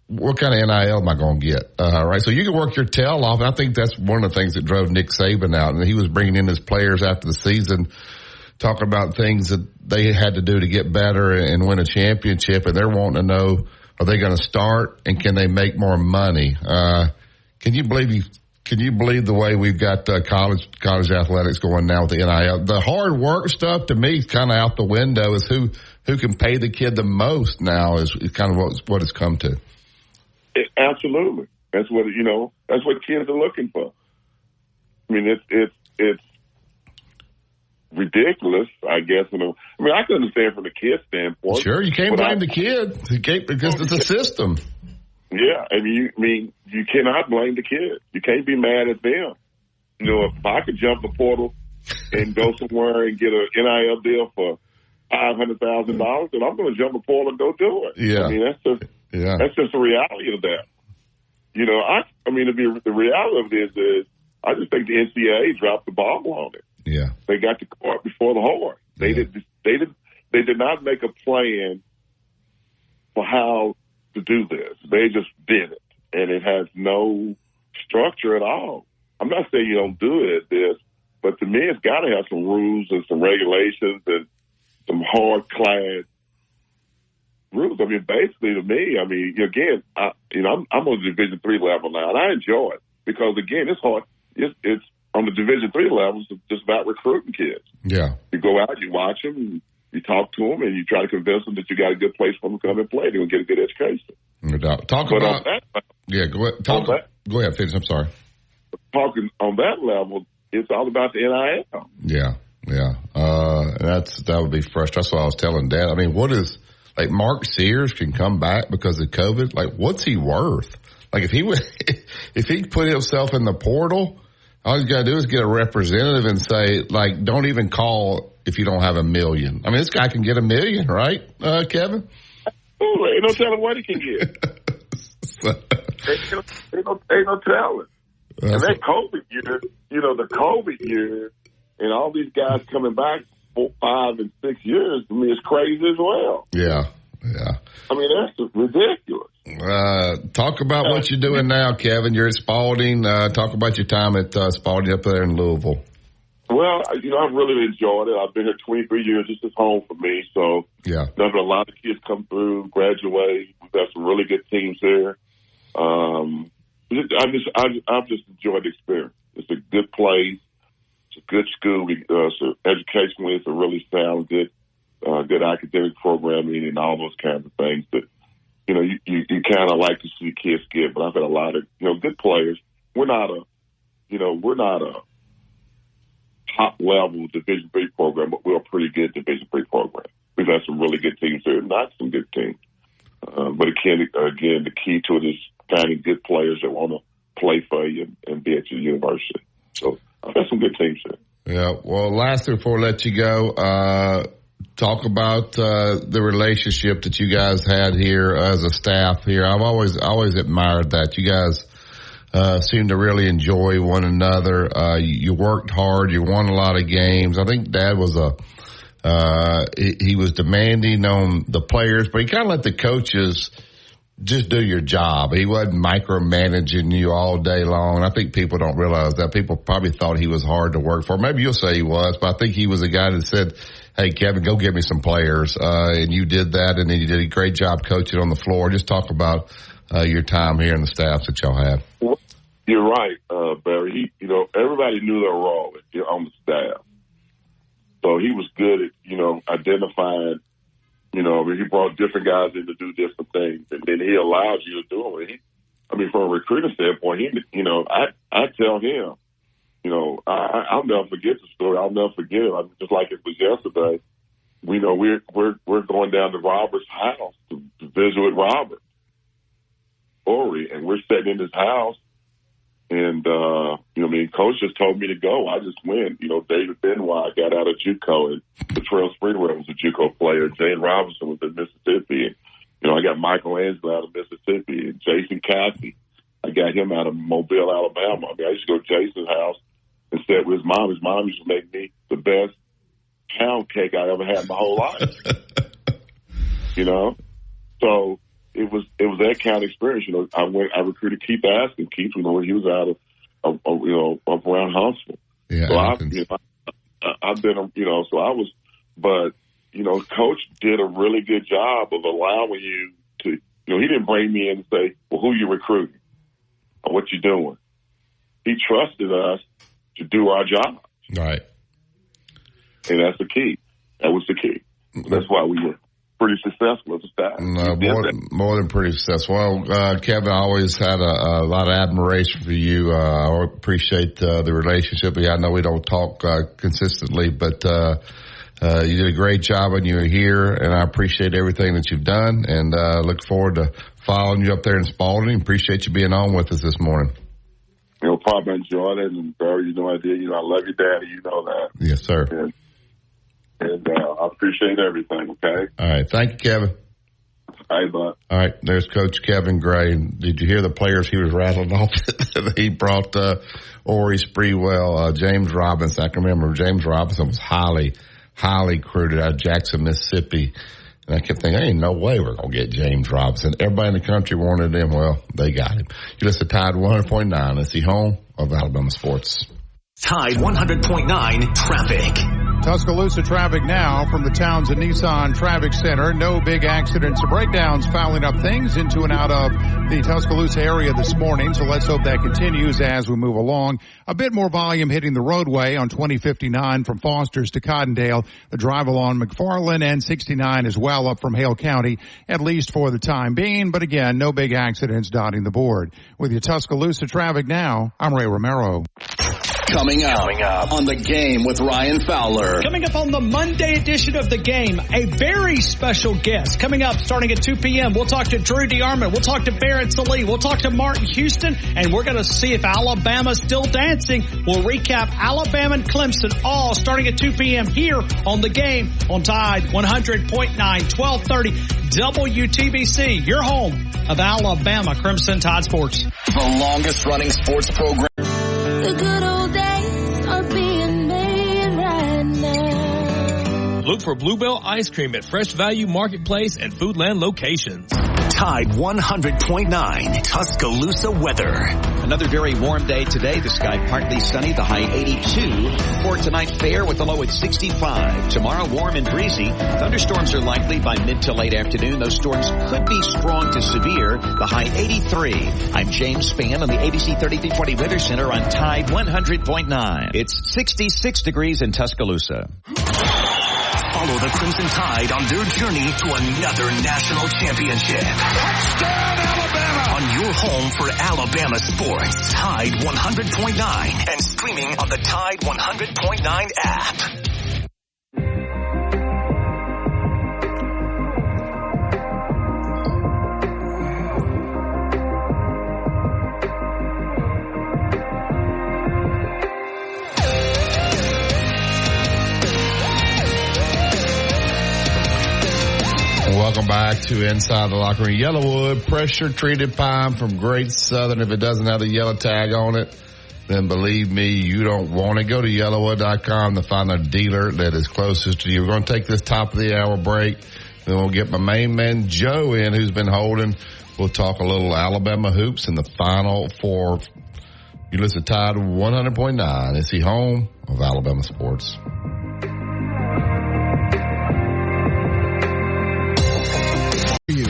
what kind of NIL am I going to get? Right. So you can work your tail off. I think that's one of the things that drove Nick Saban out. And he was bringing in his players after the season, talking about things that they had to do to get better and win a championship. And they're wanting to know, are they going to start and can they make more money? Can you believe the way we've got college athletics going now with the NIL? The hard work stuff to me is kind of out the window. Is who can pay the kid the most now is kind of what it's come to. Absolutely, that's what That's what kids are looking for. I mean, it's ridiculous, I guess. I mean, I can understand from the kid's standpoint. Sure, you can't blame the kid because it's a system. Yeah, you cannot blame the kid. You can't be mad at them. If I could jump the portal and go somewhere and get an NIL deal for $500,000, then I'm going to jump the portal and go do it. Yeah, I mean that's just the reality of that. The reality of this is, I just think the NCAA dropped the ball on it. Yeah, they got the cart before the horse. They did not make a plan for how to do this. They just did it, and it has no structure at all. I'm not saying you don't do it at this, but to me, it's got to have some rules and some regulations and some hard class rules. I mean, basically, to me, again, I'm on the Division III level now, and I enjoy it because, again, it's hard. It's on the Division III level. It's just about recruiting kids. Yeah, you go out, you watch them, you talk to them, and you try to convince them that you got a good place for them to come and play. They're going to get a good education. No doubt. Go ahead, finish. I'm sorry. Talking on that level, it's all about the NIL. Yeah. That would be frustrating. That's what I was telling Dad. I mean, Mark Sears can come back because of COVID? Like, what's he worth? Like, if he put himself in the portal, all he's got to do is get a representative and say, like, don't even call if you don't have $1 million. I mean, this guy can get $1 million, right, Kevin? Absolutely. Ain't no telling what he can get. ain't no telling. And that COVID year, the COVID year, and all these guys coming back 4, 5, and 6 years, to me, is crazy as well. Yeah. I mean, that's ridiculous. Talk about what you're doing now, Kevin. You're at Spalding. Talk about your time at Spalding up there in Louisville. Well, I've really enjoyed it. I've been here 23 years. This is home for me. So, yeah, there's a lot of kids come through, graduate. We've got some really good teams here. I've just enjoyed the experience. It's a good place. It's a good school. So educationally, it's a really sound, good academic programming and all those kinds of things that, you kind of like to see kids get. But I've had a lot of, good players. We're not a top level Division III program, but we're a pretty good Division III program. We've had some really good teams here, not some good teams. But again, the key to it is finding good players that want to play for you and be at your university. So I've got some good teams here. Yeah. Well, lastly, before I let you go, talk about the relationship that you guys had here as a staff here. I've always admired that. You guys seem to really enjoy one another. You worked hard. You won a lot of games. I think Dad was he was demanding on the players, but he kind of let the coaches just do your job. He wasn't micromanaging you all day long. I think people don't realize that. People probably thought he was hard to work for. Maybe you'll say he was, but I think he was a guy that said, hey, Kevin, go get me some players. And you did that, and then you did a great job coaching on the floor. Just talk about your time here and the staffs that y'all have. You're right, Barry. Everybody knew their role on the staff. So he was good at, identifying, he brought different guys in to do different things, and then he allowed you to do it. From a recruiting standpoint, I tell him, I'll never forget the story. I'll never forget it. Just like it was yesterday. We're going down to Robert's house to visit with Robert. Ori, and we're sitting in his house. And, Coach just told me to go. I just went. David Benoit got out of JUCO, and Latrell Sprewell was a JUCO player. Jane Robinson was in Mississippi. And, I got Michelangelo out of Mississippi, and Jason Cassie. I got him out of Mobile, Alabama. I used to go to Jason's house and sit with his mom. His mom used to make me the best pound cake I ever had in my whole life. So it was that kind of experience. I recruited Keith Askin. Keith, he was out of up around Huntsville. Yeah. So I've been, so I was, but Coach did a really good job of allowing you to, he didn't bring me in and say, well, who you recruiting or what you doing. He trusted us to do our job. Right. And that's the key. That was the key. That's why we were pretty successful as a staff. More than pretty successful. Well, Kevin, I always had a lot of admiration for you. I appreciate the relationship. I know we don't talk consistently, but you did a great job when you were here, and I appreciate everything that you've done, and look forward to following you up there in Spalding. Appreciate you being on with us this morning. No problem. I enjoyed it, and Barry, I did. I love you, Daddy. You know that. Yes, sir. And I appreciate everything, okay? All right. Thank you, Kevin. All right, bud. All right. There's Coach Kevin Gray. Did you hear the players he was rattling off? He brought Ori Sprewell, James Robinson. I can remember James Robinson was highly recruited out of Jackson, Mississippi. And I kept thinking, ain't no way we're going to get James Robinson. Everybody in the country wanted him. Well, they got him. You listen to Tide 100.9. It's the home of Alabama sports. Tide 100.9 traffic. Tuscaloosa traffic now from the Townsend Nissan Traffic Center. No big accidents or breakdowns fouling up things into and out of the Tuscaloosa area this morning. So let's hope that continues as we move along. A bit more volume hitting the roadway on 2059 from Foster's to Cottondale. The drive along McFarland and 69 as well up from Hale County, at least for the time being. But again, no big accidents dotting the board. With your Tuscaloosa traffic now, I'm Ray Romero. Coming up on The Game with Ryan Fowler. Coming up on the Monday edition of The Game, a very special guest. Coming up starting at 2 p.m., we'll talk to Drew DeArmond. We'll talk to Barrett Salee. We'll talk to Martin Houston. And we're going to see if Alabama's still dancing. We'll recap Alabama and Clemson all starting at 2 p.m. here on The Game on Tide 100.9, 1230 WTBC, your home of Alabama Crimson Tide Sports. The longest running sports program. The good old days are being made right now. Look for Bluebell Ice Cream at Fresh Value Marketplace and Foodland locations. Tide 100.9 Tuscaloosa weather. Another very warm day today. The sky partly sunny, the high 82. For tonight, fair with the low at 65. Tomorrow, warm and breezy. Thunderstorms are likely by mid to late afternoon. Those storms could be strong to severe. The high 83. I'm James Spann on the ABC 3320 Weather Center on Tide 100.9. It's 66 degrees in Tuscaloosa. Follow the Crimson Tide on their journey to another national championship. Touchdown, Alabama! On your home for Alabama sports. Tide 100.9 and streaming on the Tide 100.9 app. Welcome back to Inside the Locker Room. Yellowwood, pressure-treated pine from Great Southern. If it doesn't have the yellow tag on it, then believe me, you don't want to go to yellowwood.com to find a dealer that is closest to you. We're going to take this top of the hour break. Then we'll get my main man, Joe, in, who's been holding. We'll talk a little Alabama hoops in the Final Four. You listen to Tide 100.9. It's the home of Alabama sports.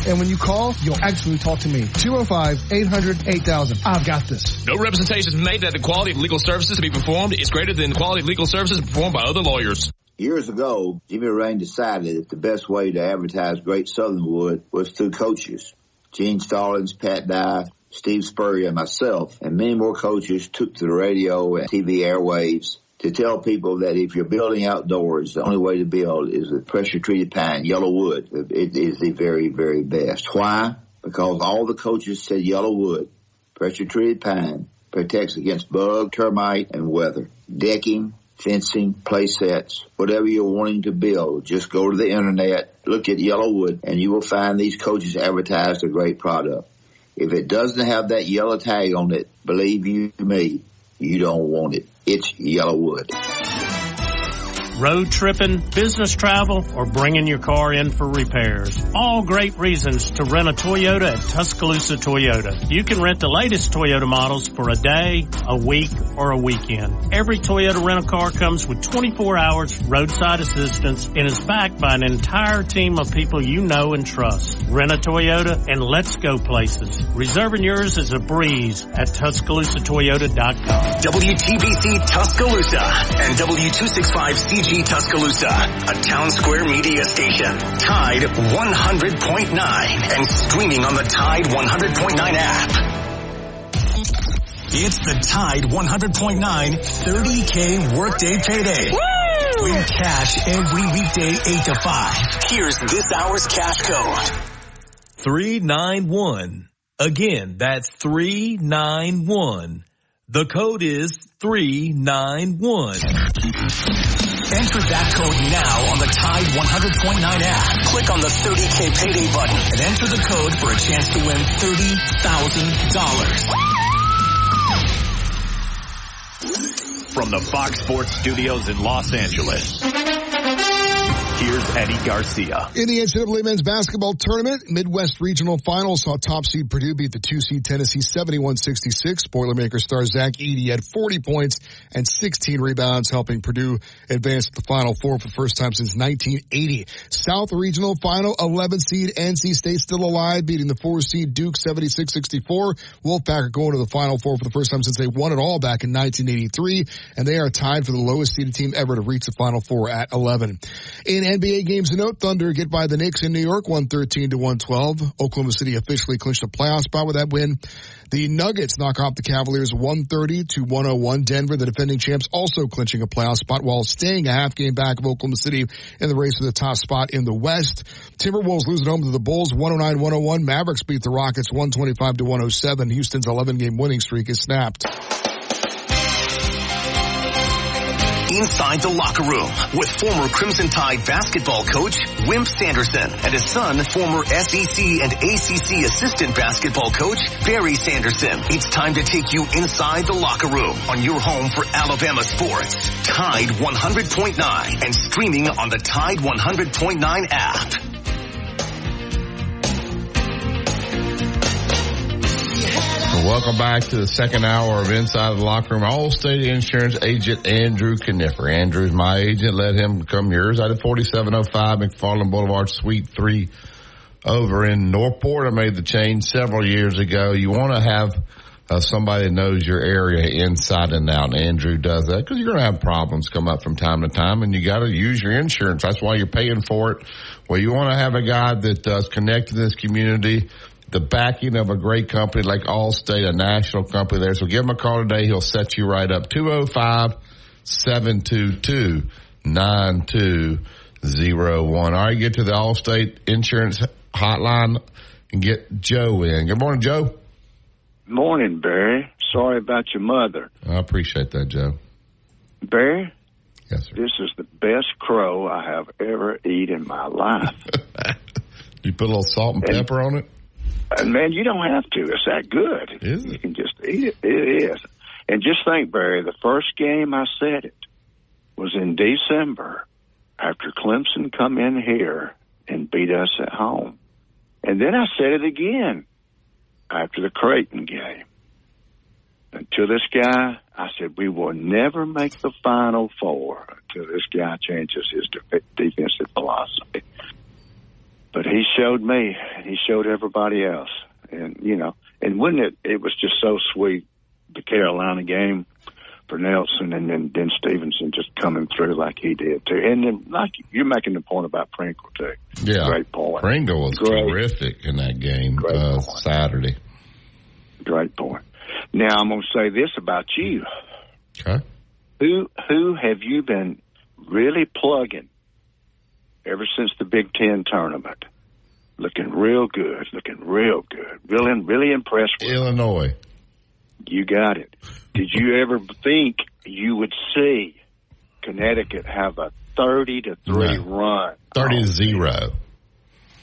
And when you call, you'll actually talk to me. 205-800-8000. I've got this. No representations made that the quality of legal services to be performed is greater than the quality of legal services performed by other lawyers. Years ago, Jimmy Rain decided that the best way to advertise Great Southern would was through coaches. Gene Stallings, Pat Dye, Steve Spurrier, and myself, and many more coaches took to the radio and TV airwaves to tell people that if you're building outdoors, the only way to build is with pressure-treated pine, yellow wood. It is the very, very best. Why? because all the coaches said yellow wood, pressure-treated pine, protects against bug, termite, and weather. Decking, fencing, play sets, whatever you're wanting to build, just go to the internet, look at yellow wood, and you will find these coaches advertised a great product. If it doesn't have that yellow tag on it, believe you me, you don't want it. It's yellow wood. Road tripping, business travel, or bringing your car in for repairs. All great reasons to rent a Toyota at Tuscaloosa Toyota. You can rent the latest Toyota models for a day, a week, or a weekend. Every Toyota rental car comes with 24 hours roadside assistance and is backed by an entire team of people you know and trust. Rent a Toyota and let's go places. Reserving yours is a breeze at TuscaloosaToyota.com. WTBC Tuscaloosa and W265CG Tuscaloosa, a Town Square media station. Tide 100.9 and streaming on the Tide 100.9 app. It's the Tide 100.9 30K Workday Payday. Woo! Win cash every weekday 8 to 5. Here's this hour's cash code. 391. Again, that's 391. The code is 391. Enter that code now on the Tide 100.9 app. Click on the 30K Payday button and enter the code for a chance to win $30,000. From the Fox Sports Studios in Los Angeles, here's Eddie Garcia. In the NCAA men's basketball tournament, Midwest Regional Finals saw top seed Purdue beat the 2-seed Tennessee 71-66. Boilermaker star Zach Edey had 40 points and 16 rebounds, helping Purdue advance to the Final Four for the first time since 1980. South Regional Final, 11-seed NC State still alive, beating the 4-seed Duke 76-64. Wolfpack are going to the Final Four for the first time since they won it all back in 1983, and they are tied for the lowest seeded team ever to reach the Final Four at 11. In NBA games to note, Thunder get by the Knicks in New York, 113-112. Oklahoma City officially clinched a playoff spot with that win. The Nuggets knock off the Cavaliers 130-101. Denver, the defending champs, also clinching a playoff spot while staying a half game back of Oklahoma City in the race for the top spot in the West. Timberwolves lose at home to the Bulls 109-101. Mavericks beat the Rockets 125-107. Houston's 11-game winning streak is snapped. Inside the Locker Room with former Crimson Tide basketball coach Wimp Sanderson and his son, former SEC and ACC assistant basketball coach Barry Sanderson. It's time to take you inside the locker room on your home for Alabama sports. Tide 100.9 and streaming on the Tide 100.9 app. Welcome back to the second hour of Inside the Locker Room. Allstate Insurance agent Andrew Kniffer. Andrew's my agent. Let him become yours. I did 4705 McFarland Boulevard, Suite 3 over in Northport. I made the change several years ago. You want to have somebody that knows your area inside and out, and Andrew does that because you're going to have problems come up from time to time, and you got to use your insurance. That's why you're paying for it. Well, you want to have a guy that does connect to this community, the backing of a great company like Allstate, a national company there. So give him a call today. He'll set you right up. 205-722-9201. All right, get to the Allstate Insurance Hotline and get Joe in. Good morning, Joe. Morning, Barry. Sorry about your mother. I appreciate that, Joe. Barry? Yes, sir. This is the best crow I have ever eaten in my life. You put a little salt and pepper on it? And man, you don't have to. It's that good. Is it? You can just eat it. It is. And just think, Barry, the first game I said it was in December after Clemson come in here and beat us at home. And then I said it again after the Creighton game. And to this guy, I said, we will never make the Final Four until this guy changes his defensive philosophy. But he showed me, and he showed everybody else. And, you know, and wouldn't it was just so sweet, the Carolina game for Nelson, and then Stevenson just coming through like he did, too. And then, like, you're making the point about Pringle, too. Yeah. Great point. Pringle was terrific in that game Saturday. Great point. Now, I'm going to say this about you. Okay. Who have you been really plugging ever since the Big Ten tournament? looking real good. Really impressed with Illinois. You got it. Did you ever think you would see Connecticut have a 30-3 run? 30-0.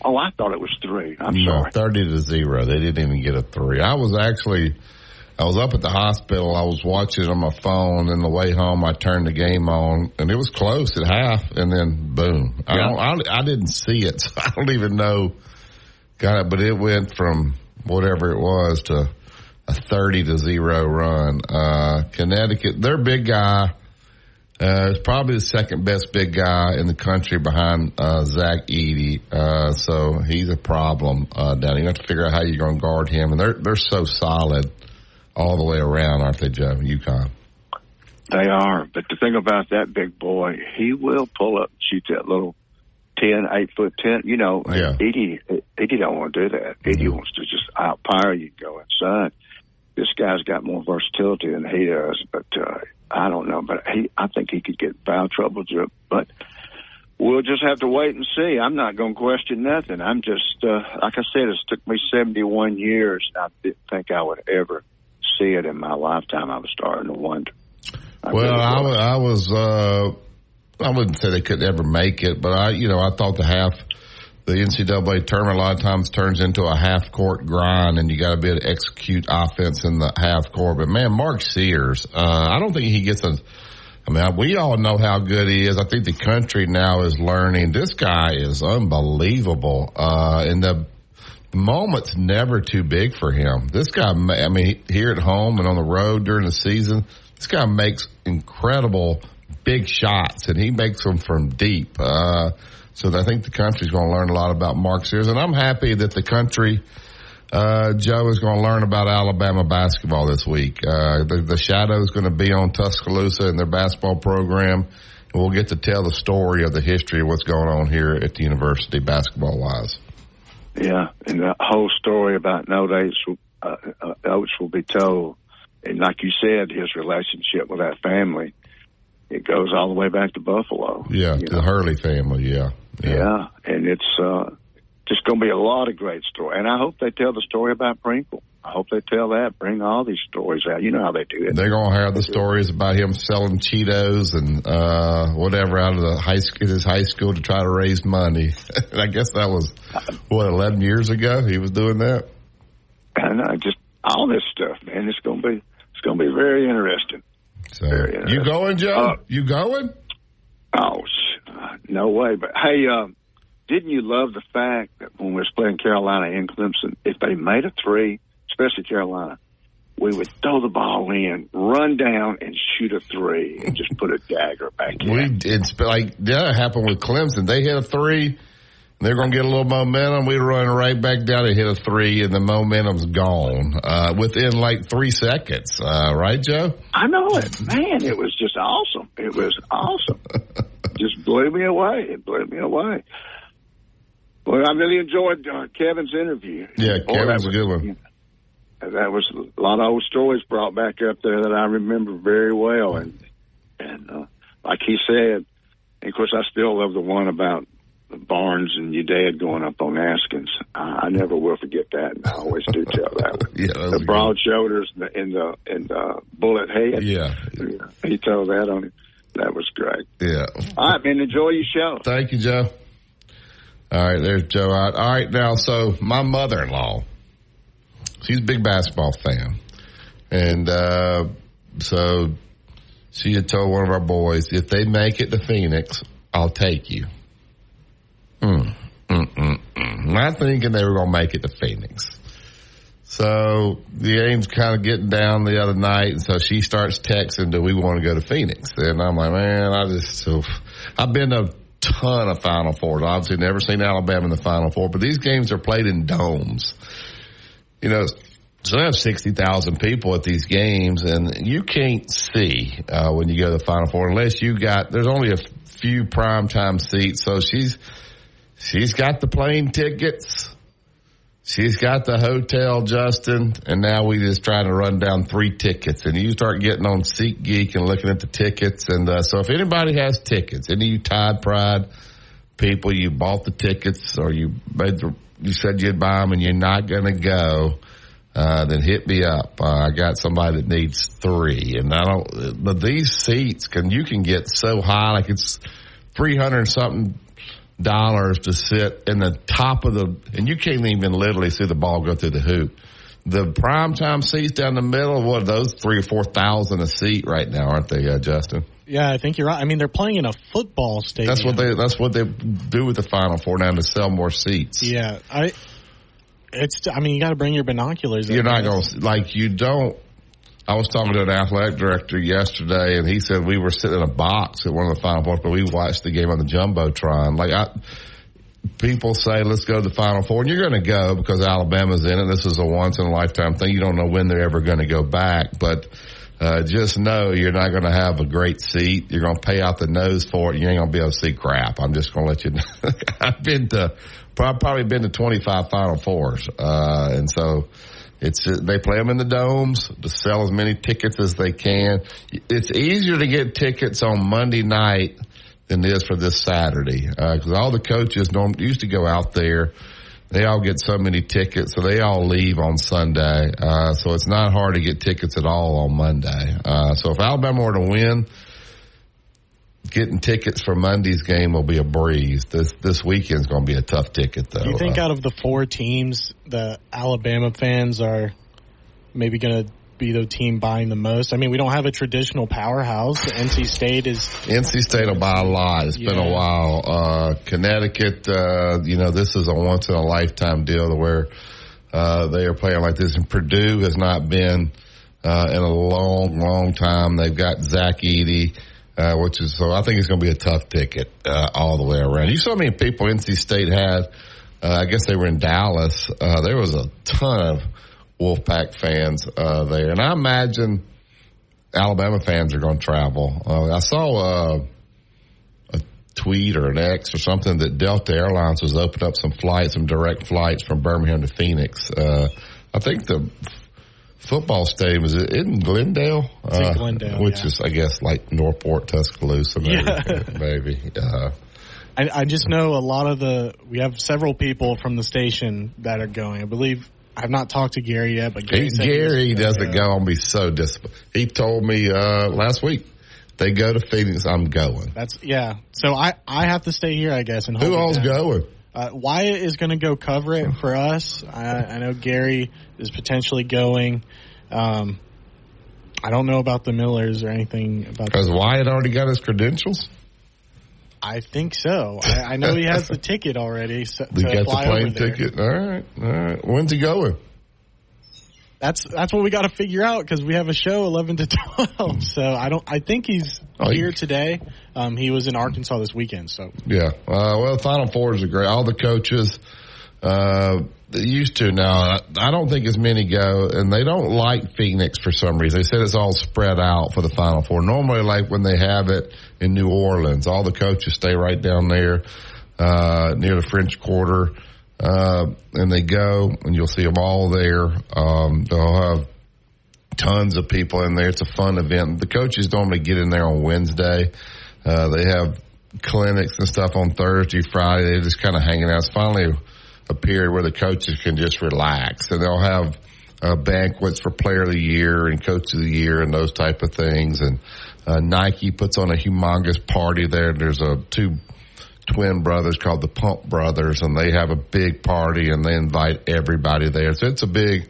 Oh, I thought it was 3. I'm sorry. 30-0. They didn't even get a 3. I was up at the hospital. I was watching on my phone, and the way home I turned the game on, and it was close at half, and then boom. Yeah. I didn't see it, so I don't even know. But it went from whatever it was to a 30-0 run. Connecticut, their big guy is probably the second best big guy in the country behind Zach Edey. So he's a problem down here. You have to figure out how you're going to guard him, and they're so solid all the way around, aren't they, Joe? UConn. They are, but the thing about that big boy, he will pull up and shoot that little 8'10". You know, Edey don't want to do that. Edey wants to just outpower you, go inside. This guy's got more versatility than he does, but I don't know. But I think he could get foul trouble. But we'll just have to wait and see. I'm not going to question nothing. I'm just, like I said, it's took me 71 years. I didn't think I would ever see it in my lifetime. I was starting to wonder. I wouldn't say they could ever make it, but I thought the NCAA tournament a lot of times turns into a half court grind, and you got to be able to execute offense in the half court. But man, Mark Sears, I don't think he gets we all know how good he is. I think the country now is learning. This guy is unbelievable. And the moment's never too big for him. This guy, here at home and on the road during the season, this guy makes incredible big shots, and he makes them from deep. So I think the country's going to learn a lot about Mark Sears, and I'm happy that the country, Joe, is going to learn about Alabama basketball this week. The shadow is going to be on Tuscaloosa and their basketball program, and we'll get to tell the story of the history of what's going on here at the university basketball-wise. Yeah, and the whole story about Oates will be told. And like you said, his relationship with that family, it goes all the way back to Buffalo. Yeah, the Hurley family, yeah. Yeah, and it's just going to be a lot of great stories. And I hope they tell the story about Prinkle. I hope they tell that, bring all these stories out. You know how they do it. They're going to have the stories about him selling Cheetos and whatever out of his high school to try to raise money. And I guess that was, 11 years ago he was doing that? I know, just all this stuff, man. It's going to be very interesting. So, you going, Joe? You going? Oh, no way. But, hey, didn't you love the fact that when we was playing Carolina and Clemson, if they made a three, especially Carolina, we would throw the ball in, run down, and shoot a three, and just put a dagger back in. That happened with Clemson. They hit a three, they're going to get a little momentum. We run right back down and hit a three, and the momentum's gone within 3 seconds. Right, Joe? I know it. Man, it was just awesome. It was awesome. Just blew me away. It blew me away. Well, I really enjoyed Kevin's interview. Yeah, Kevin's a good one. That was a lot of old stories brought back up there that I remember very well. And like he said, and of course, I still love the one about Barnes and your dad going up on Askins. I never will forget that, and I always do tell that one. Yeah, the broad shoulders and the bullet head. Yeah. He told that on it. That was great. Yeah. All right, man. Enjoy your show. Thank you, Joe. All right, there's Joe out. All right, now, so my mother-in-law, she's a big basketball fan. And so she had told one of our boys, if they make it to Phoenix, I'll take you. Not thinking they were going to make it to Phoenix. So the game's kind of getting down the other night, and so she starts texting, do we want to go to Phoenix? And I'm like, man, I've been to a ton of Final Fours. Obviously never seen Alabama in the Final Four, but these games are played in domes. You know, so they have 60,000 people at these games, and you can't see when you go to the Final Four unless there's only a few primetime seats. So she's got the plane tickets. She's got the hotel, Justin, and now we just trying to run down 3 tickets. And you start getting on SeatGeek and looking at the tickets. And so if anybody has tickets, any of you Tide Pride people, you bought the tickets or you made the you said you'd buy them and you're not going to go, then hit me up. I got somebody that needs 3, and but these seats you can get so high, like it's $300 something to sit in the top of and you can't even literally see the ball go through the hoop. The primetime seats down the middle, what are those, 3,000 or 4,000 a seat right now, aren't they, Justin? Yeah, I think you're right. I mean, they're playing in a football stadium. That's what they do with the Final Four now, to sell more seats. Yeah, you got to bring your binoculars. You're not going to, I was talking to an athletic director yesterday, and he said we were sitting in a box at one of the Final Four, but we watched the game on the Jumbotron. People say, let's go to the Final Four, and you're going to go because Alabama's in it. This is a once-in-a-lifetime thing. You don't know when they're ever going to go back, but just know you're not going to have a great seat. You're going to pay out the nose for it. You ain't going to be able to see crap. I'm just going to let you know. I've probably been to 25 Final Fours, and so they play them in the domes to sell as many tickets as they can. It's easier to get tickets on Monday night than it is for this Saturday, because all the coaches used to go out there. They all get so many tickets, so they all leave on Sunday. So it's not hard to get tickets at all on Monday. So if Alabama were to win, getting tickets for Monday's game will be a breeze. This weekend's going to be a tough ticket, though. Do you think out of the 4 teams, the Alabama fans are maybe going to be the team buying the most? I mean, we don't have a traditional powerhouse. NC State will buy a lot. It's been a while. Connecticut, this is a once-in-a-lifetime deal where they are playing like this. And Purdue has not been in a long, long time. They've got Zach Edey. So I think it's going to be a tough ticket all the way around. You saw how many people NC State had. I guess they were in Dallas. There was a ton of Wolfpack fans there. And I imagine Alabama fans are going to travel. I saw a tweet or an X or something that Delta Airlines was opening up some direct flights from Birmingham to Phoenix. I think the football stadium is in Glendale, it's in Glendale, which is, I guess, like Northport, Tuscaloosa, maybe. I just know we have several people from the station that are going. I believe I've not talked to Gary yet, but Gary doesn't go and be so disappointed. He told me last week they go to Phoenix. I'm going. So I have to stay here, I guess. And who all's going? Wyatt is going to go cover it for us. I know Gary is potentially going. I don't know about the Millers or anything about. Because Wyatt already got his credentials? I think so. I know he has the ticket already. He got the plane ticket. All right. When's he going? That's what we got to figure out, because we have a show 11 to 12. So I think he's here today. He was in Arkansas this weekend. So yeah. The Final Fours are great. All the coaches they used to now. I don't think as many go, and they don't like Phoenix for some reason. They said it's all spread out for the Final Four. Normally, like when they have it in New Orleans, all the coaches stay right down there near the French Quarter. And they go, and you'll see them all there. They'll have tons of people in there. It's a fun event. The coaches normally get in there on Wednesday. They have clinics and stuff on Thursday, Friday. They're just kind of hanging out. It's finally a period where the coaches can just relax, and they'll have banquets for Player of the Year and Coach of the Year and those type of things. And Nike puts on a humongous party there. There's two twin brothers called the Pump Brothers, and they have a big party, and they invite everybody there. So it's a big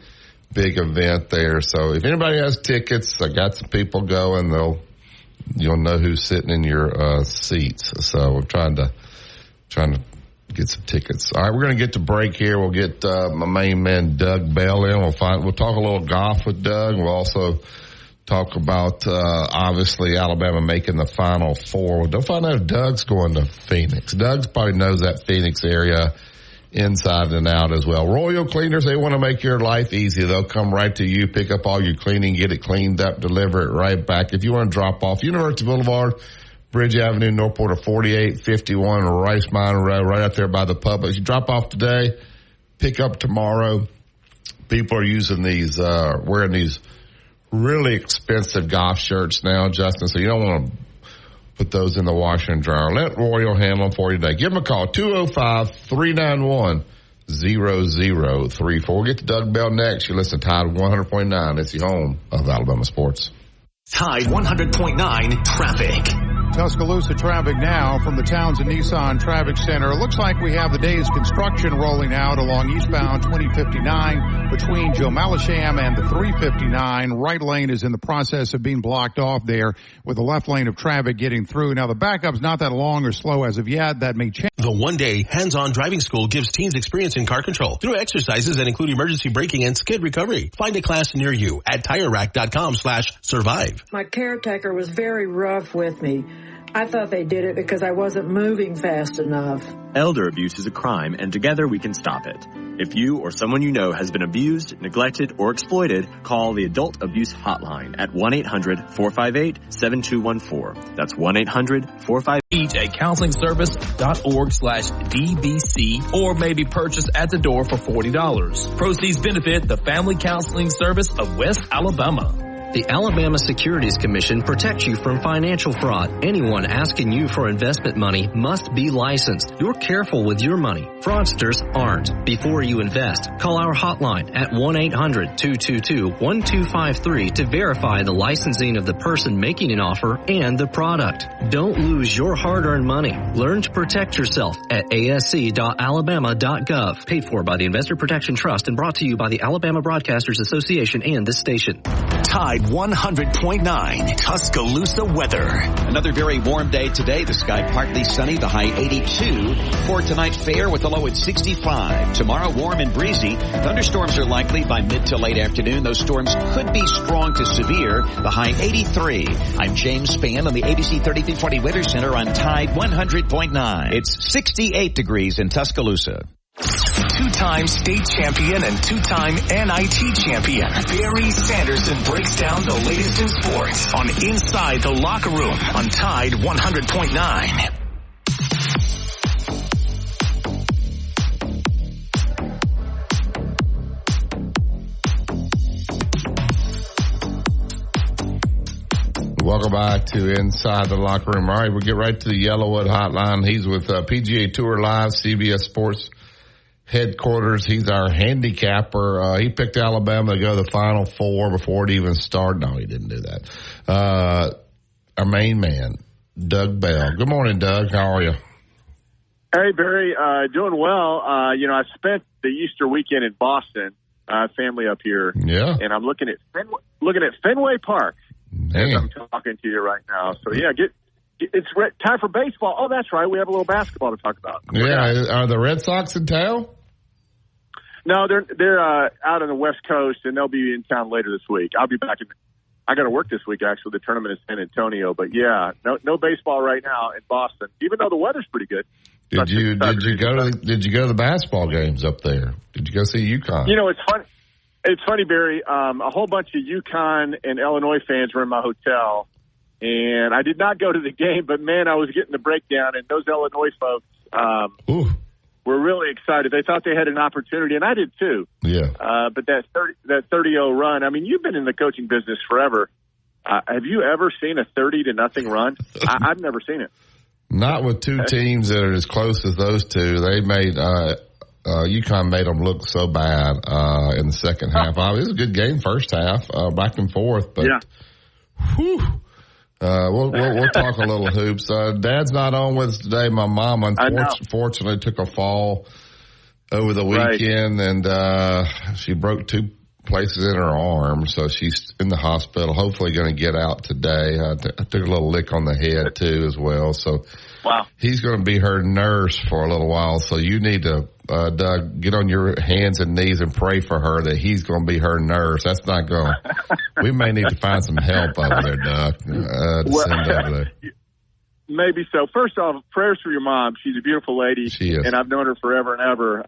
event there. So if anybody has tickets, I got some people going. You'll know who's sitting in your seats. So we're trying to get some tickets. All right, we're going to get to break here. We'll get my main man Doug Bell in. We'll talk a little golf with Doug. We'll also talk about, obviously, Alabama making the Final Four. We'll find out if Doug's going to Phoenix. Doug probably knows that Phoenix area inside and out as well. Royal Cleaners, they want to make your life easy. They'll come right to you, pick up all your cleaning, get it cleaned up, deliver it right back. If you want to drop off, University Boulevard, Bridge Avenue, Northport, or 4851 Rice Mine Road, right out there by the Publix. You drop off today, pick up tomorrow. People are using these, wearing these really expensive golf shirts now, Justin, so you don't want to put those in the washer and dryer. Let Royal handle them for you today. Give them a call, 205-391-3600. 888-866-0034. Get to Doug Bell next. You listen to Tide 100.9. It's the home of Alabama sports. Tide 100.9 traffic. Tuscaloosa traffic now from the Townsend Nissan Traffic Center. It looks like we have the day's construction rolling out along eastbound 2059 between Joe Malisham and the 359. Right lane is in the process of being blocked off there with the left lane of traffic getting through. Now the backup's not that long or slow as of yet. That may change. The one-day hands-on driving school gives teens experience in car control through exercises that include emergency braking and skid recovery. Find a class near you at TireRack.com/survive. My caretaker was very rough with me. I thought they did it because I wasn't moving fast enough. Elder abuse is a crime, and together we can stop it. If you or someone you know has been abused, neglected, or exploited, call the Adult Abuse Hotline at 1-800-458-7214. That's 1-800-458. At counselingservice.org/DBC or may be purchased at the door for $40. Proceeds benefit the Family Counseling Service of West Alabama. The Alabama Securities Commission protects you from financial fraud. Anyone asking you for investment money must be licensed. You're careful with your money. Fraudsters aren't. Before you invest, call our hotline at 1-800-222-1253 to verify the licensing of the person making an offer and the product. Don't lose your hard-earned money. Learn to protect yourself at asc.alabama.gov. Paid for by the Investor Protection Trust and brought to you by the Alabama Broadcasters Association and this station. Tide 100.9 Tuscaloosa weather. Another very warm day today. The sky partly sunny, the high 82. For tonight, fair with the low at 65. Tomorrow, warm and breezy. Thunderstorms are likely by mid to late afternoon. Those storms could be strong to severe. The high 83. I'm James Spann on the ABC 3340 Weather Center on Tide 100.9. It's 68 degrees in Tuscaloosa. Two-time state champion and two-time NIT champion, Barry Sanderson breaks down the latest in sports on Inside the Locker Room on Tide 100.9. Welcome back to Inside the Locker Room. All right, we'll get right to the Yellowwood Hotline. He's with PGA Tour Live, CBS Sports headquarters. He's our handicapper. He picked Alabama to go to the Final Four before it even started. No, he didn't do that. Our main man, Doug Bell. Good morning, Doug. How are you? Hey, Barry. Doing well. I spent the Easter weekend in Boston. Family up here. Yeah. And I'm looking at Fenway Park as I'm talking to you right now. So yeah, it's time for baseball. Oh, that's right. We have a little basketball to talk about. Yeah. Are the Red Sox in town? No, they're out on the West Coast, and they'll be in town later this week. I'll be back I got to work this week, actually. The tournament is San Antonio. But, yeah, no baseball right now in Boston, even though the weather's pretty good. Did you go to the basketball games up there? Did you go see UConn? It's funny. It's funny, Barry. A whole bunch of UConn and Illinois fans were in my hotel, and I did not go to the game, but, man, I was getting the breakdown, and those Illinois folks were really excited. They thought they had an opportunity, and I did too. Yeah. But that 30-0 run, I mean, you've been in the coaching business forever. Have you ever seen a 30-0 run? I've never seen it. Not with two teams that are as close as those two. They made UConn made them look so bad in the second half. It was a good game first half, back and forth, but whew. We'll talk a little hoops. Dad's not on with us today. My mom, unfortunately, took a fall over the weekend, and she broke 2 places in her arm, so she's in the hospital. Hopefully going to get out today. I took a little lick on the head, too, as well. So he's going to be her nurse for a little while, so you need to, Doug, get on your hands and knees and pray for her that he's going to be her nurse. That's not going to – we may need to find some help over there, Doug, to send over there. Maybe so. First off, prayers for your mom. She's a beautiful lady. She is. And I've known her forever and ever.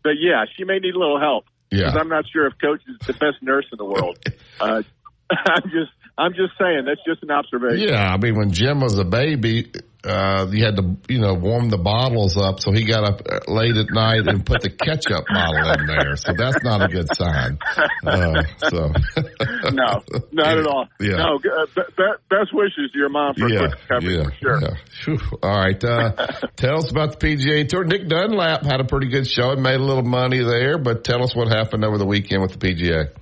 But, yeah, she may need a little help. Yeah. Because I'm not sure if Coach is the best nurse in the world. I'm I'm just saying, that's just an observation. Yeah, I mean, when Jim was a baby, you had to, warm the bottles up. So he got up late at night and put the ketchup bottle in there. So that's not a good sign. No, not at all. Yeah. No, best wishes to your mom for quick recovery, for sure. Yeah. Whew. All right. Tell us about the PGA Tour. Nick Dunlap had a pretty good show and made a little money there, but tell us what happened over the weekend with the PGA.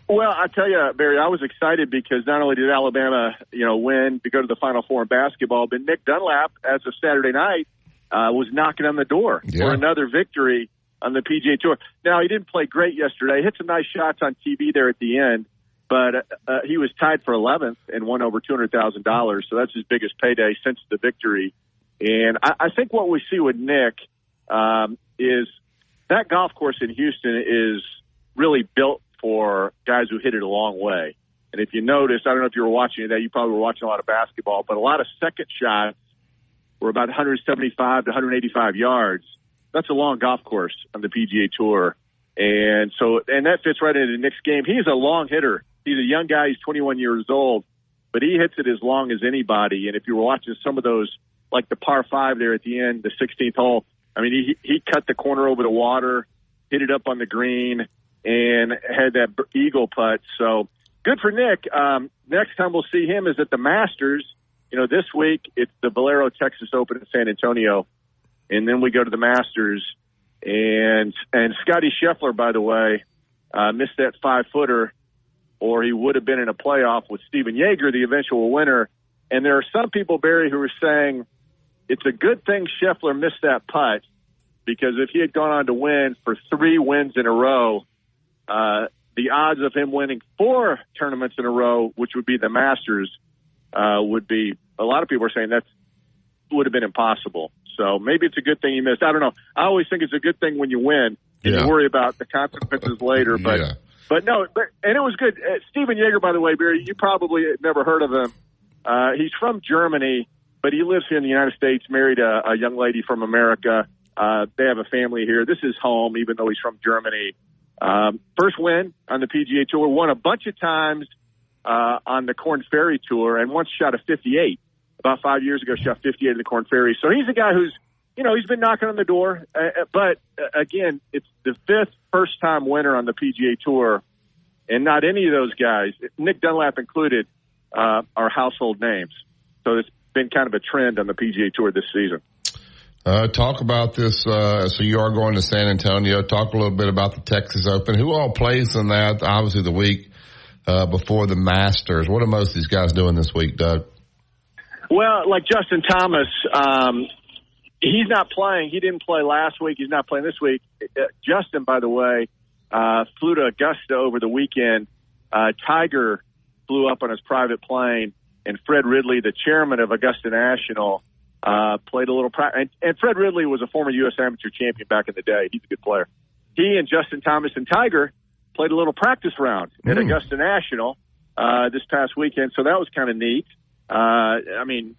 Well, I tell you, Barry, I was excited because not only did Alabama, win to go to the Final Four in basketball, but Nick Dunlap, as of Saturday night, was knocking on the door for another victory on the PGA Tour. Now, he didn't play great yesterday. He hit some nice shots on TV there at the end, but he was tied for 11th and won over $200,000. So that's his biggest payday since the victory. And I think what we see with Nick is that golf course in Houston is really built for guys who hit it a long way. And if you notice, I don't know if you were watching today, you probably were watching a lot of basketball, but a lot of second shots were about 175 to 185 yards. That's a long golf course on the PGA Tour. And that fits right into Nick's game. He's a long hitter. He's a young guy. He's 21 years old, but he hits it as long as anybody. And if you were watching some of those, like the par 5 there at the end, the 16th hole, I mean, he cut the corner over the water, hit it up on the green, and had that eagle putt. So good for Nick. Next time we'll see him is at the Masters. This week it's the Valero Texas Open in San Antonio, and then we go to the Masters. And Scotty Scheffler, by the way, missed that 5-footer, or he would have been in a playoff with Steven Yeager, the eventual winner. And there are some people, Barry, who are saying it's a good thing Scheffler missed that putt, because if he had gone on to win for 3 wins in a row, the odds of him winning 4 tournaments in a row, which would be the Masters, would be, a lot of people are saying that would have been impossible. So maybe it's a good thing he missed. I don't know. I always think it's a good thing when you win and you worry about the consequences later. But and it was good. Steven Yeager, by the way, Barry, you probably never heard of him. He's from Germany, but he lives here in the United States, married a young lady from America. They have a family here. This is home, even though he's from Germany. First win on the PGA Tour, won a bunch of times on the Korn Ferry Tour, and once shot a 58. About 5 years ago, shot 58 in the Korn Ferry. So he's a guy who's, he's been knocking on the door. But again, it's the 5th first-time winner on the PGA Tour, and not any of those guys, Nick Dunlap included, are household names. So it's been kind of a trend on the PGA Tour this season. Talk about this. So you are going to San Antonio. Talk a little bit about the Texas Open. Who all plays in that? Obviously, the week before the Masters. What are most of these guys doing this week, Doug? Well, like Justin Thomas, he's not playing. He didn't play last week. He's not playing this week. Justin, by the way, flew to Augusta over the weekend. Tiger flew up on his private plane, and Fred Ridley, the chairman of Augusta National, played a little practice. And Fred Ridley was a former U.S. amateur champion back in the day. He's a good player. He and Justin Thomas and Tiger played a little practice round at Augusta National this past weekend, so that was kind of neat. I mean,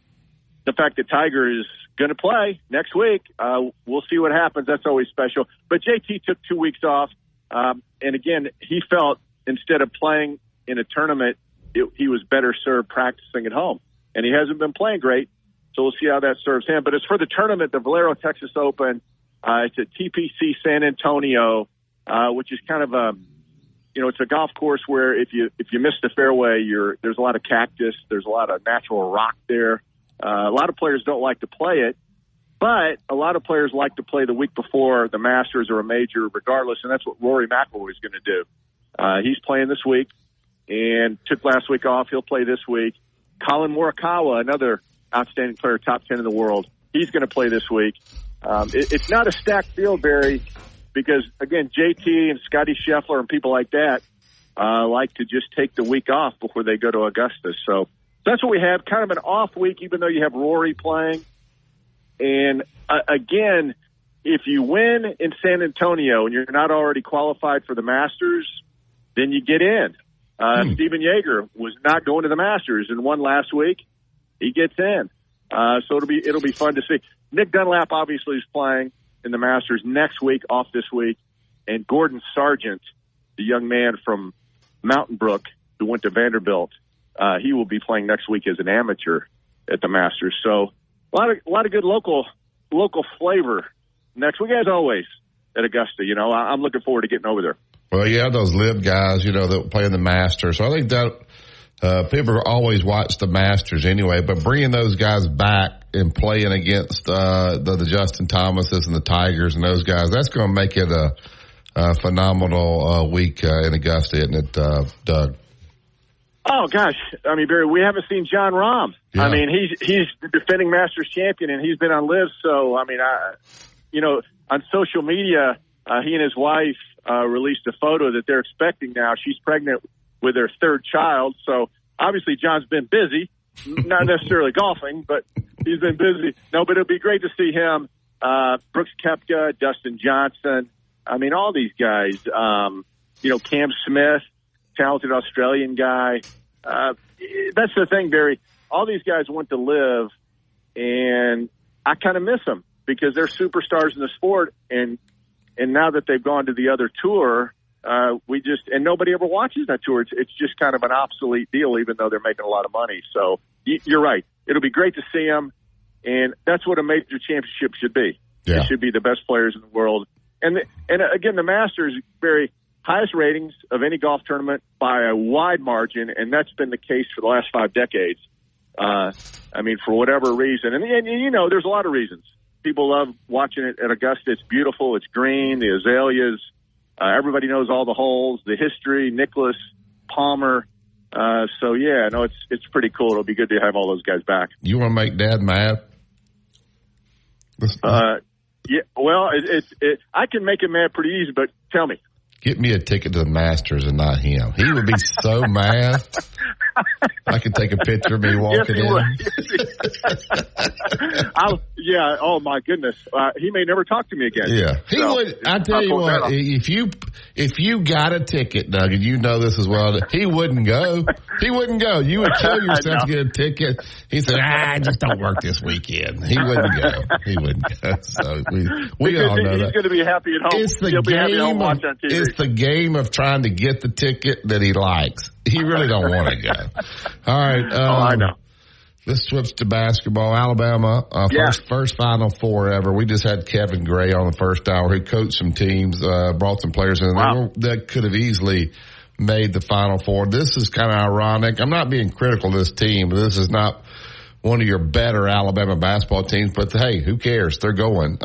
the fact that Tiger is going to play next week, we'll see what happens. That's always special. But JT took 2 weeks off, and again, he felt instead of playing in a tournament, he was better served practicing at home. And he hasn't been playing great, so we'll see how that serves him. But as for the tournament, the Valero Texas Open, it's at TPC San Antonio, which is kind of a, it's a golf course where if you miss the fairway, there's a lot of cactus, there's a lot of natural rock there. A lot of players don't like to play it, but a lot of players like to play the week before the Masters or a major regardless, and that's what Rory McIlroy is going to do. He's playing this week and took last week off. He'll play this week. Colin Morikawa, another outstanding player, top 10 in the world, he's going to play this week. It's not a stacked field, Barry, because, again, JT and Scotty Scheffler and people like that like to just take the week off before they go to Augusta. So that's what we have, kind of an off week, even though you have Rory playing. And, again, if you win in San Antonio and you're not already qualified for the Masters, then you get in. Steven Yeager was not going to the Masters and won last week. He gets in. So it'll be fun to see. Nick Dunlap obviously is playing in the Masters next week, off this week. And Gordon Sargent, the young man from Mountain Brook who went to Vanderbilt, he will be playing next week as an amateur at the Masters. So a lot of good local flavor next week, as always, at Augusta. You know, I'm looking forward to getting over there. Well, you have those live guys, you know, that play in the Masters. So I think that people always watch the Masters anyway, but bringing those guys back and playing against the Justin Thomases and the Tigers and those guys, that's going to make it a phenomenal week in Augusta, isn't it, Doug? Oh, gosh. I mean, Barry, we haven't seen John Rahm. Yeah. I mean, he's the defending Masters champion, and he's been on live. So, I mean, on social media, he and his wife released a photo that they're expecting now. She's pregnant with their third child. So, obviously, John's been busy. Not necessarily golfing, but he's been busy. No, but it'll be great to see him. Brooks Koepka, Dustin Johnson. I mean, all these guys. Cam Smith, talented Australian guy. That's the thing, Barry. All these guys went to live, and I kind of miss them because they're superstars in the sport. And now that they've gone to the other tour, and nobody ever watches that tour. It's just kind of an obsolete deal, even though they're making a lot of money. So you're right. It'll be great to see them, and that's what a major championship should be. Yeah. It should be the best players in the world. And again, the Masters, very highest ratings of any golf tournament by a wide margin, and that's been the case for the last 5 decades. I mean, for whatever reason. And there's a lot of reasons. People love watching it at Augusta. It's beautiful. It's green, the azaleas. Everybody knows all the holes, the history, Nicklaus, Palmer. So, yeah, no, it's pretty cool. It'll be good to have all those guys back. You want to make Dad mad? Yeah, well, I can make him mad pretty easy, but tell me. Get me a ticket to the Masters and not him. He would be so mad. I could take a picture of me walking in. Oh my goodness. He may never talk to me again. Yeah. He would. I tell you what, if you got a ticket, Doug, and you know this as well, he wouldn't go. He wouldn't go. You would tell yourself to get a ticket. He said, just don't work this weekend. He wouldn't go. So we all know that. He's going to be happy at home. It's the game of trying to get the ticket that he likes. He really don't want to go. All right. I know. Let's switch to basketball. Alabama, first Final Four ever. We just had Kevin Gray on the first hour, who coached some teams, brought some players in that could have easily made the Final Four. This is kind of ironic. I'm not being critical of this team, but this is not one of your better Alabama basketball teams. But, hey, who cares? They're going.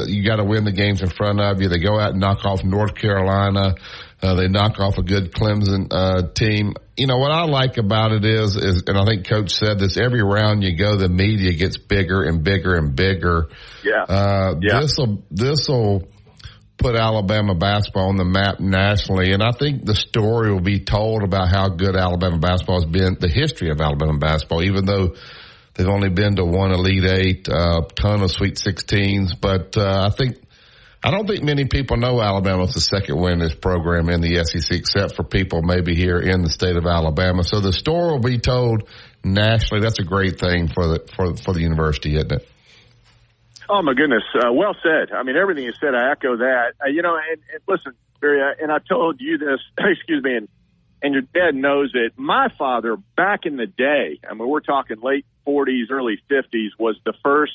You got to win the games in front of you. They go out and knock off North Carolina. They knock off a good Clemson team. You know, what I like about it is, and I think Coach said this, every round you go, the media gets bigger and bigger and bigger. Yeah. This'll put Alabama basketball on the map nationally, and I think the story will be told about how good Alabama basketball has been, the history of Alabama basketball, even though they've only been to one Elite Eight, a ton of Sweet 16s, but I don't think many people know Alabama's the second winningest program in the SEC, except for people maybe here in the state of Alabama. So the story will be told nationally. That's a great thing for the university, isn't it? Oh my goodness, well said. I mean, everything you said, I echo that. And listen, Barry, and I told you this. Excuse me, and your dad knows it. My father, back in the day, I mean, we're talking late 40s, early 50s, was the first